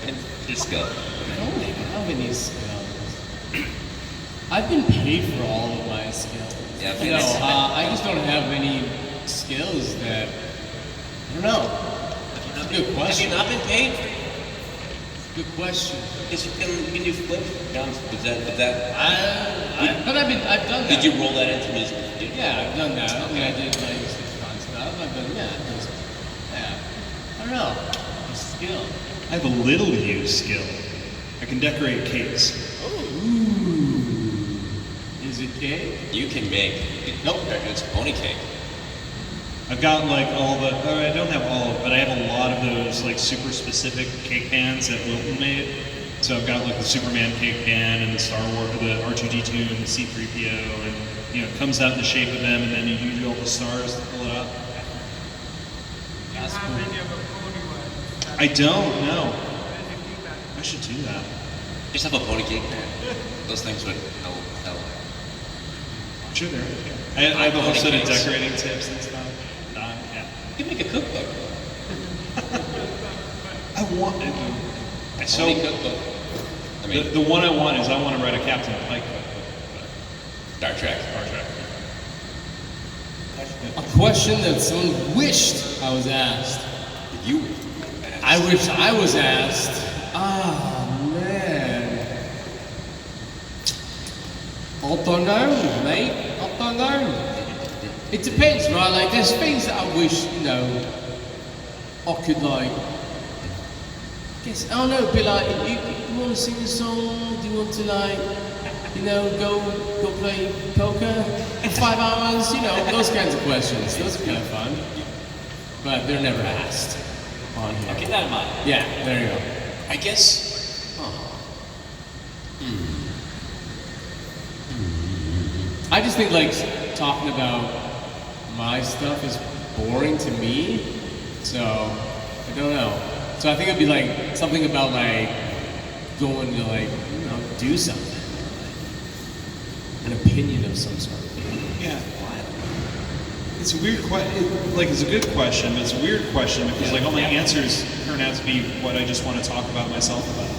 And just go. I don't have any skills. I've been paid for all of my skills. Yeah, you know, I just don't have any skills that, I don't know. That's a good question. Have you not been paid? Good question. Because you can do flip jumps. Was that? But I've done that. Did you roll that into music? Yeah, I've done that. I mean, I did like fun stuff. I've done, yeah. I don't know. A skill. I have a little used skill. I can decorate cakes. Ooh. Is it cake? You can make. Nope, it's pony cake. I've got like all the, I don't have all, but I have a lot of those like super specific cake pans that Wilton made. So I've got like the Superman cake pan and the Star Wars, the R2-D2 and the C-3PO, and you know, it comes out in the shape of them, and then you do all the stars to pull it up. That's cool. I don't know. I should do that. Just have a pony cake pan. Those things would help. Sure, there is. Yeah. I have a whole set of decorating tips and stuff. Yeah. You can make a cookbook. I want it. So cookbook. I mean, the one I want is I want to write a Captain Pike cookbook. Star Trek. A question that someone wished I was asked. You? I wish I was asked. Ah, man. I don't know, mate. I don't know. It depends, right? Like, there's things that I wish, you know, I could, like, I don't know, be like, you want to sing a song? Do you want to, like, you know, go play poker for 5 hours? You know, those kinds of questions. Those are kind of fun. But they're never asked on here. I'll keep that in mind. Yeah, there you go. I guess. I just think, like, talking about my stuff is boring to me. So, I don't know. So I think it'd be like something about like going to like, you know, do something. An opinion of some sort. Yeah. It's a weird question. Like, it's a good question, but it's a weird question because like all my answers turn out to be what I just want to talk about myself about.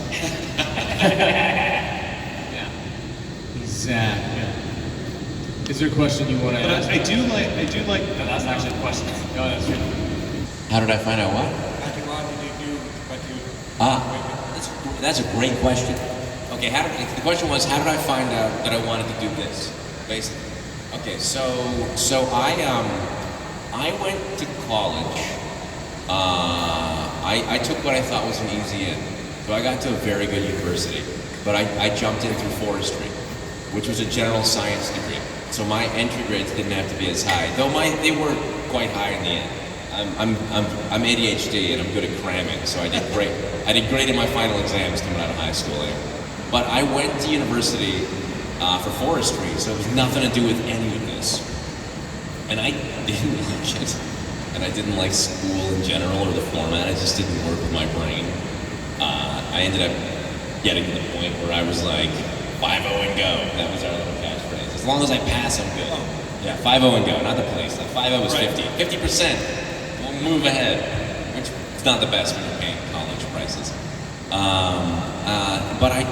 Yeah. Exactly. Yeah. Is there a question you want to ask? I do like. No, that's actually a question. No, that's true. How did I find out what? That's a great question. Okay, the question was, how did I find out that I wanted to do this? Basically. Okay, so I went to college. I took what I thought was an easy in. So I got to a very good university, but I jumped in through forestry, which was a general science degree. So my entry grades didn't have to be as high, though they were quite high in the end. I'm ADHD and I'm good at cramming, so I did great. I did great in my final exams coming out of high school. Anyway. But I went to university for forestry, so it was nothing to do with any of this. And I didn't like it. And I didn't like school in general or the format. It just didn't work with my brain. I ended up getting to the point where I was like, 5-0 and go. That was our little catchphrase. As long as I pass, I'm good. Yeah, 5-0 and go, not the police. 5-0 was 50. 50%. We'll move ahead. Which is not the best when you're paying college prices. But I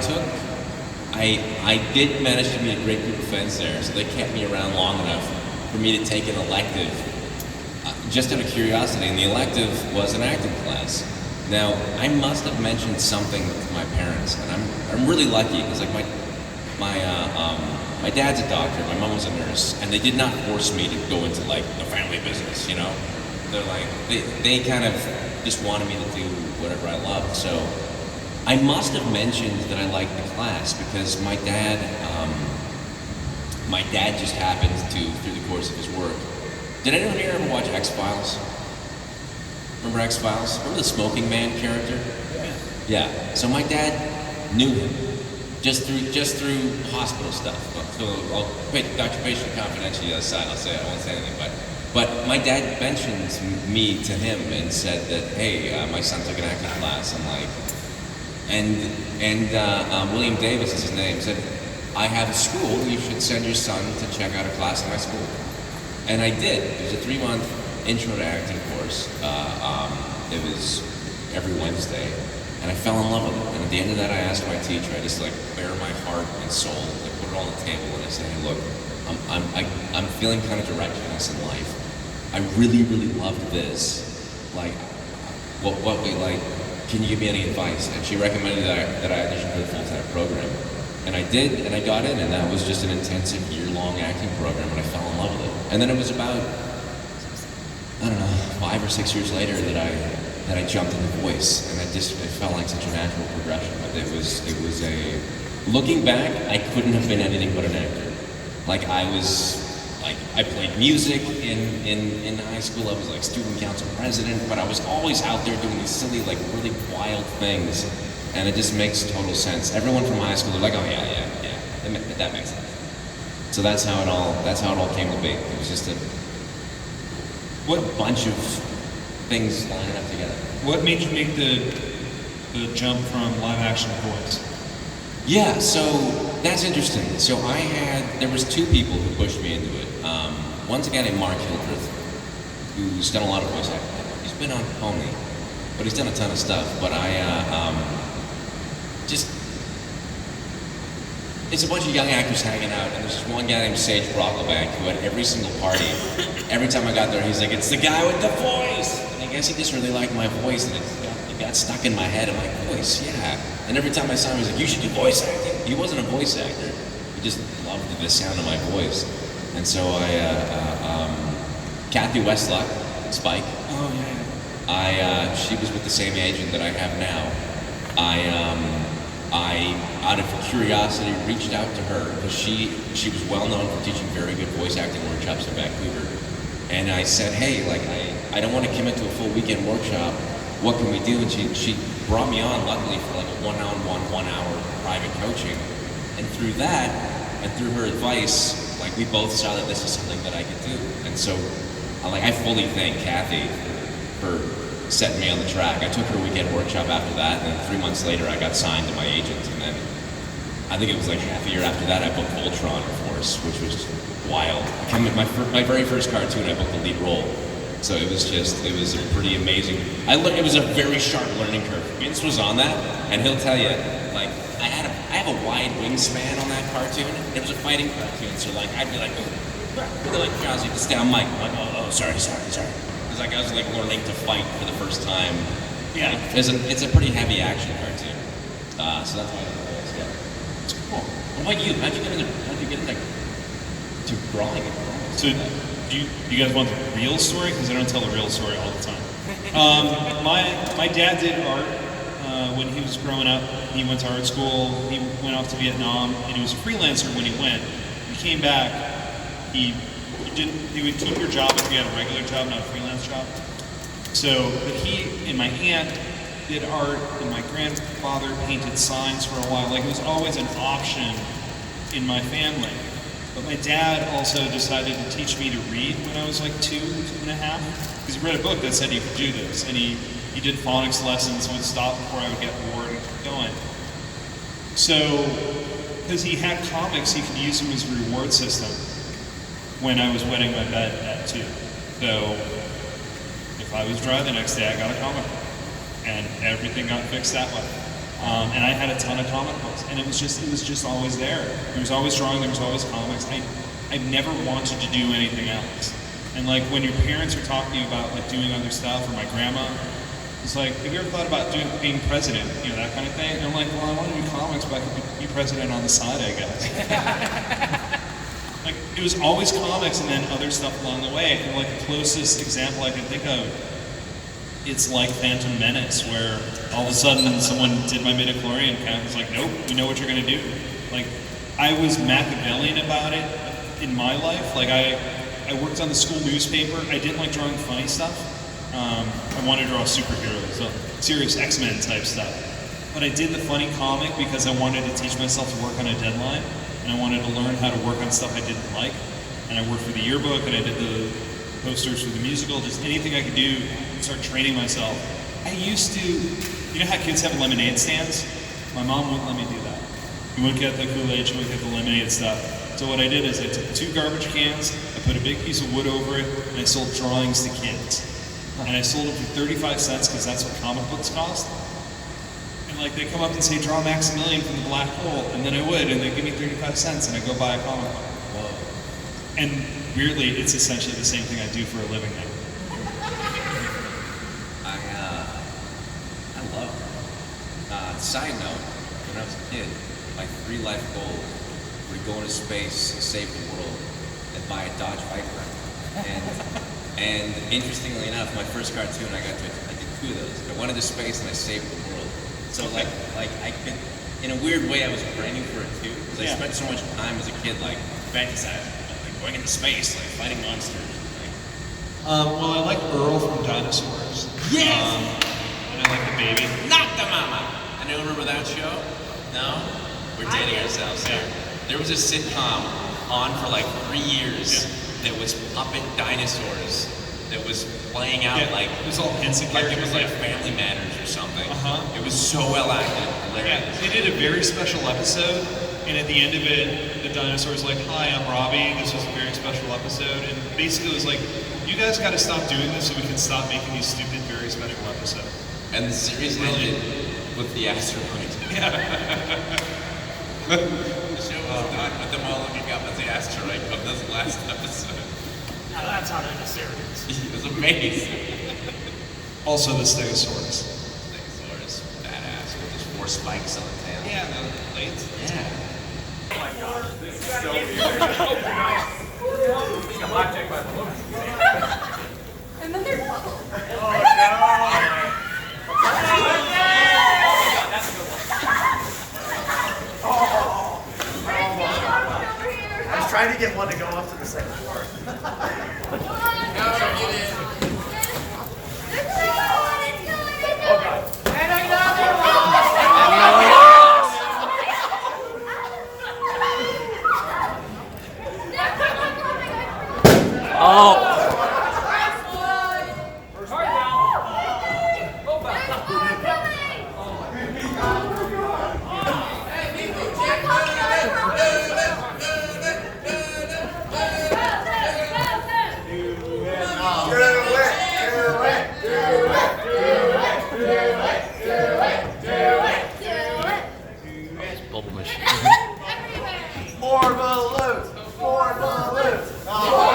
did manage to meet a great group of friends there, so they kept me around long enough for me to take an elective, just out of curiosity, and the elective was an acting class. Now, I must have mentioned something to my parents, and I'm really lucky, because like my dad's a doctor, my mom was a nurse, and they did not force me to go into like the family business, you know? They're like, they kind of just wanted me to do whatever I loved, so I must have mentioned that I liked the class because my dad just happened to, through the course of his work. Did anyone here ever watch X-Files? Remember X-Files? Remember the smoking man character? Yeah. So my dad knew him just through hospital stuff. So I'll put occupation confidentiality aside. I won't say anything, but my dad mentioned me to him and said that, hey, my son took an acting class. I'm like, and William Davis is his name, said, I have a school, you should send your son to check out a class in my school. And I did. It was a 3-month intro to acting course. It was every Wednesday, and I fell in love with it. And at the end of that, I asked my teacher, I just like bare my heart and soul, like put it on the table, and I said, hey, look, I'm feeling kind of directionless in life. I really, really loved this. Like, can you give me any advice? And she recommended that I audition for the full-time program. And I did, and I got in, and that was just an intensive year-long acting program, and I fell in love with it. And then it was about, I don't know, 5 or 6 years later that I jumped into voice, and it felt like such a natural progression. But it was looking back, I couldn't have been anything but an actor. Like I played music in high school. I was like student council president, but I was always out there doing these silly, like really wild things, and it just makes total sense. Everyone from high school, they're like, oh yeah, that makes sense. So that's how it all came to be. It was just a bunch of things lining up together. What made you make the jump from live action to voice? Yeah, so that's interesting. So there was 2 people who pushed me into it. One's a guy named Mark Hildreth, who's done a lot of voice acting. He's been on Pony, but he's done a ton of stuff. But it's a bunch of young actors hanging out, and there's this one guy named Sage Brocklebank who at every single party, every time I got there, he's like, it's the guy with the voice! And I guess he just really liked my voice, and it got stuck in my head. I'm like, voice, yeah. And every time I saw him, he was like, you should do voice acting. He wasn't a voice actor. He just loved the sound of my voice. And so Kathy Westlock, Spike. Oh, yeah. She was with the same agent that I have now. I, out of curiosity, reached out to her because she was well known for teaching very good voice acting workshops in Vancouver. And I said, hey, like, I don't want to commit to a full weekend workshop. What can we do? And she brought me on, luckily, for like a one-on-one, 1-hour private coaching. And through that, and through her advice, like, we both saw that this is something that I could do. And so, I fully thank Kathy for setting me on the track. I took her weekend workshop after that, and then 3 months later, I got signed to my agent. And then, I think it was like half a year after that, I booked Voltron Force, which was wild. My very first cartoon, I booked the lead role. So it was a pretty amazing, it was a very sharp learning curve. Vince was on that, and he'll tell you, like, I have a wide wingspan on that cartoon. It was a fighting cartoon, so like, I'd be like, really like, Giles, you just stay on mic. I'm like, oh, sorry. Because like, I was like learning to fight for the first time. Yeah. Like, it's a pretty heavy action cartoon. So that's why I always get it. It's cool. What about you? How'd you get into to drawing? So, do you guys want the real story? Because I don't tell the real story all the time. My dad did art when he was growing up. He went to art school. He went off to Vietnam, and he was a freelancer when he went. When he came back, he would keep your job if you had a regular job, not a freelance job. So, but he and my aunt did art, and my grandfather painted signs for a while. Like, it was always an option in my family. But my dad also decided to teach me to read when I was like 2 and a half, because he read a book that said you could do this, and he did phonics lessons, would stop before I would get bored and keep going. So, because he had comics, he could use them as a reward system when I was wetting my bed at 2. So, if I was dry the next day, I got a comic book, and everything got fixed that way. And I had a ton of comic books, and it was just always there. There was always drawing, there was always comics. I never wanted to do anything else. And like when your parents are talking to you about like doing other stuff, or my grandma, it's like, have you ever thought about being president, you know, that kind of thing? And I'm like, well, I want to do comics, but I could be president on the side, I guess. Like, it was always comics and then other stuff along the way. And like the closest example I can think of, it's like Phantom Menace, where all of a sudden someone did my midichlorian count and was like, nope, we know what you're gonna do. Like, I was Machiavellian about it in my life. Like, I worked on the school newspaper. I didn't like drawing funny stuff. I wanted to draw superheroes, so serious X-Men type stuff. But I did the funny comic because I wanted to teach myself to work on a deadline, and I wanted to learn how to work on stuff I didn't like. And I worked for the yearbook, and I did the posters for the musical, just anything I could do to start training myself. I used to, you know how kids have lemonade stands? My mom wouldn't let me do that. You wouldn't get the Kool-Aid, she wouldn't get the lemonade stuff. So what I did is I took 2 garbage cans, I put a big piece of wood over it, and I sold drawings to kids. And I sold them for 35 cents because that's what comic books cost. And like they come up and say, draw Maximilian from the black hole, and then I would, and they give me 35 cents, and I go buy a comic book. Whoa. And weirdly, it's essentially the same thing I do for a living now. I love it. Side note, when I was a kid, my 3 life goals were to go into space, save the world, and buy a Dodge Viper. And interestingly enough, my first cartoon, I did 2 of those. I went into space and I saved the world. So like I could, in a weird way, I was training for it too, because I spent so much time as a kid like fantasizing, like going into space, like fighting monsters. Well, I like Earl from Dinosaurs. Yes! And I like the baby. Not the mama! Anyone remember that show? No? We're dating ourselves here. There was a sitcom on for like 3 years that was puppet dinosaurs that was playing out like it was all hints and like it characters. was like Family Matters or something. It was so well acted. Yeah, they did a very special episode, and at the end of it, the dinosaur's like, "Hi, I'm Robbie. This was a very special episode." And basically, it was like, "You guys got to stop doing this so we can stop making these stupid, very special episodes." And the series ended with the asteroid. Yeah. The show was done with them all looking up at the asteroid of this last episode. Now that's how the series. It was amazing. Also, the Stegosaurus. Stegosaurus, badass, with his 4 spikes on the tail. Yeah, the blades. Yeah. Oh my god, this is so weird. A hot take by balloons. And then there's bubbles. Oh I was trying to get one to go up to the second floor. Bubble machine. More balloons! More balloons! More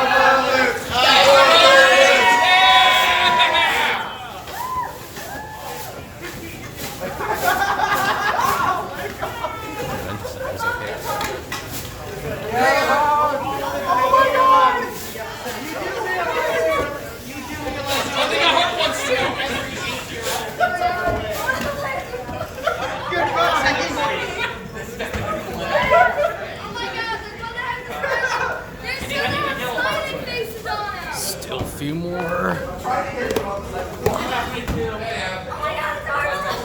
Still a few more.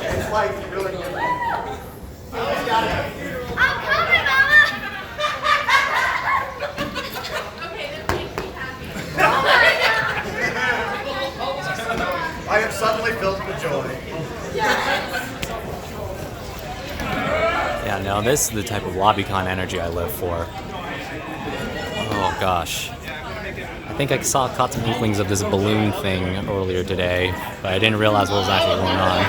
It's like really good. I'm coming, Mama! Okay, that makes me happy. I am suddenly filled with joy. Yeah, no, this is the type of LobbyCon energy I live for. Oh gosh. I think I caught some inklings of this balloon thing earlier today, but I didn't realize what was actually going on.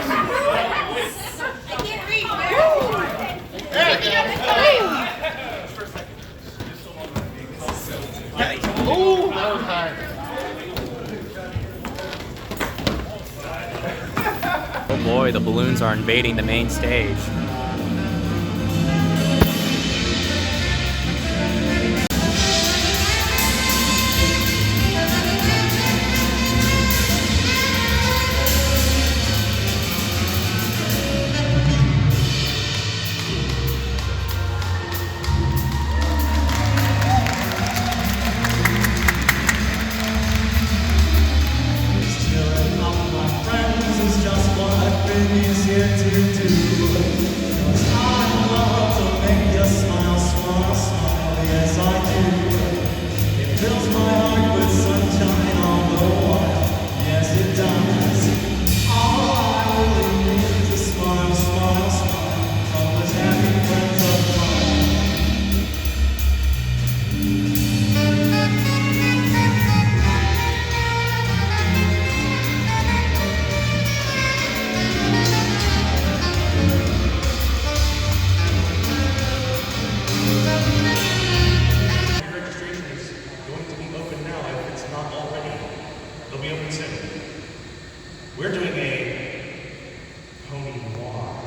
Oh boy, the balloons are invading the main stage. Easier to do. we open soon. We're doing a pony noir.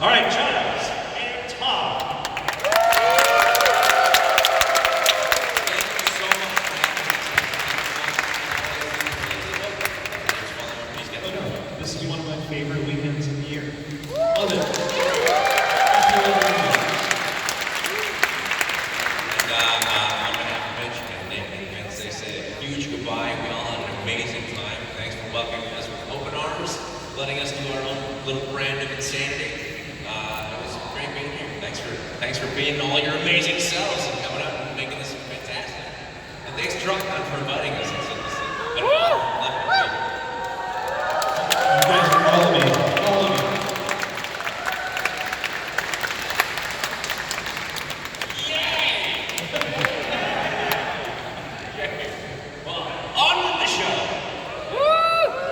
All right, Giles and Tom. This is one of my favorite weekends of the year. Love it. And on behalf of Mitch and they say a huge goodbye. We all had an amazing time. Thanks for welcoming us with open arms, letting us do our own little brand of insanity. It was great being here. Thanks for being all your amazing selves and coming out and making this fantastic. And thanks TrotCon for inviting us. It's been an honor. Love to be here. You guys are all amazing. All of you. Well, on with the show.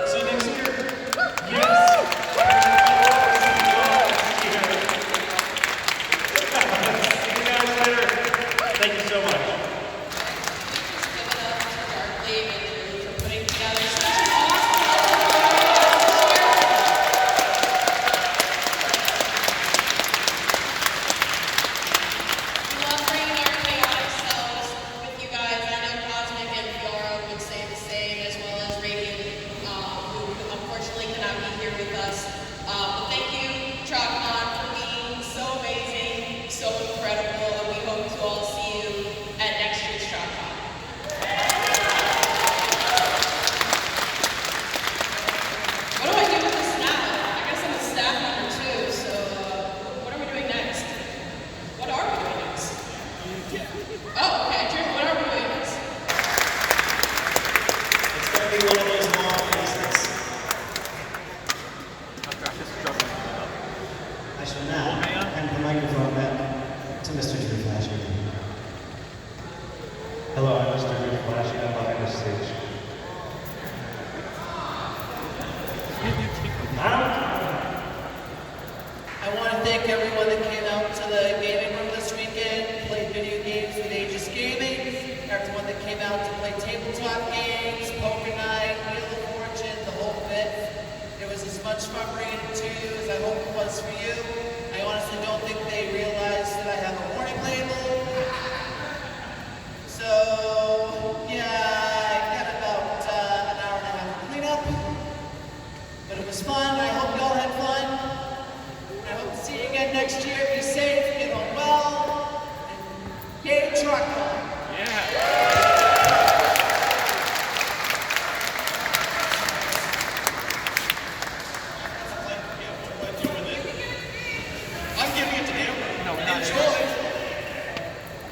See you next year. Yes. See you guys later. Thank you so much. Hello, I'm Mr. Drew Flashing up behind the stage. I want to thank everyone that came out to the gaming room this weekend, played video games with Aegis Gaming, everyone that came out to play tabletop games, poker night, Wheel of Fortune, the whole bit. It was as much fun bringing it to you as I hope it was for you. I honestly don't think they realized that I have a warning label. So, yeah, I got about an hour and a half to clean up. But it was fun. I hope you all had fun. I hope to see you again next year. Be safe, get on well, and yay, TrotCon. I'm giving it to Amber. Enjoy.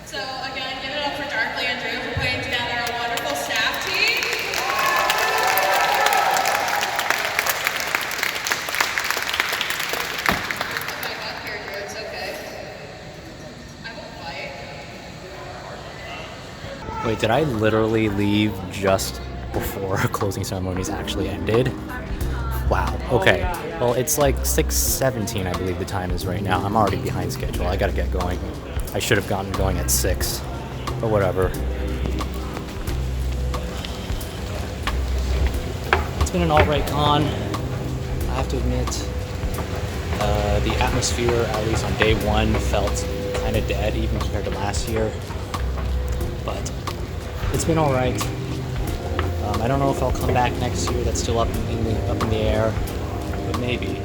So again, give it up for Darkly and Drew for putting together a wonderful staff team. Oh my God, here, Drew, it's okay. I won't fight. Wait, did I literally leave just before closing ceremonies actually ended? Wow, okay. Well, it's like 6:17, I believe the time is right now. I'm already behind schedule. I gotta get going. I should have gotten going at 6, but whatever. It's been an alright con, I have to admit. The atmosphere, at least on day 1, felt kind of dead even compared to last year. But it's been alright. I don't know if I'll come back next year. That's still up in the air, but maybe.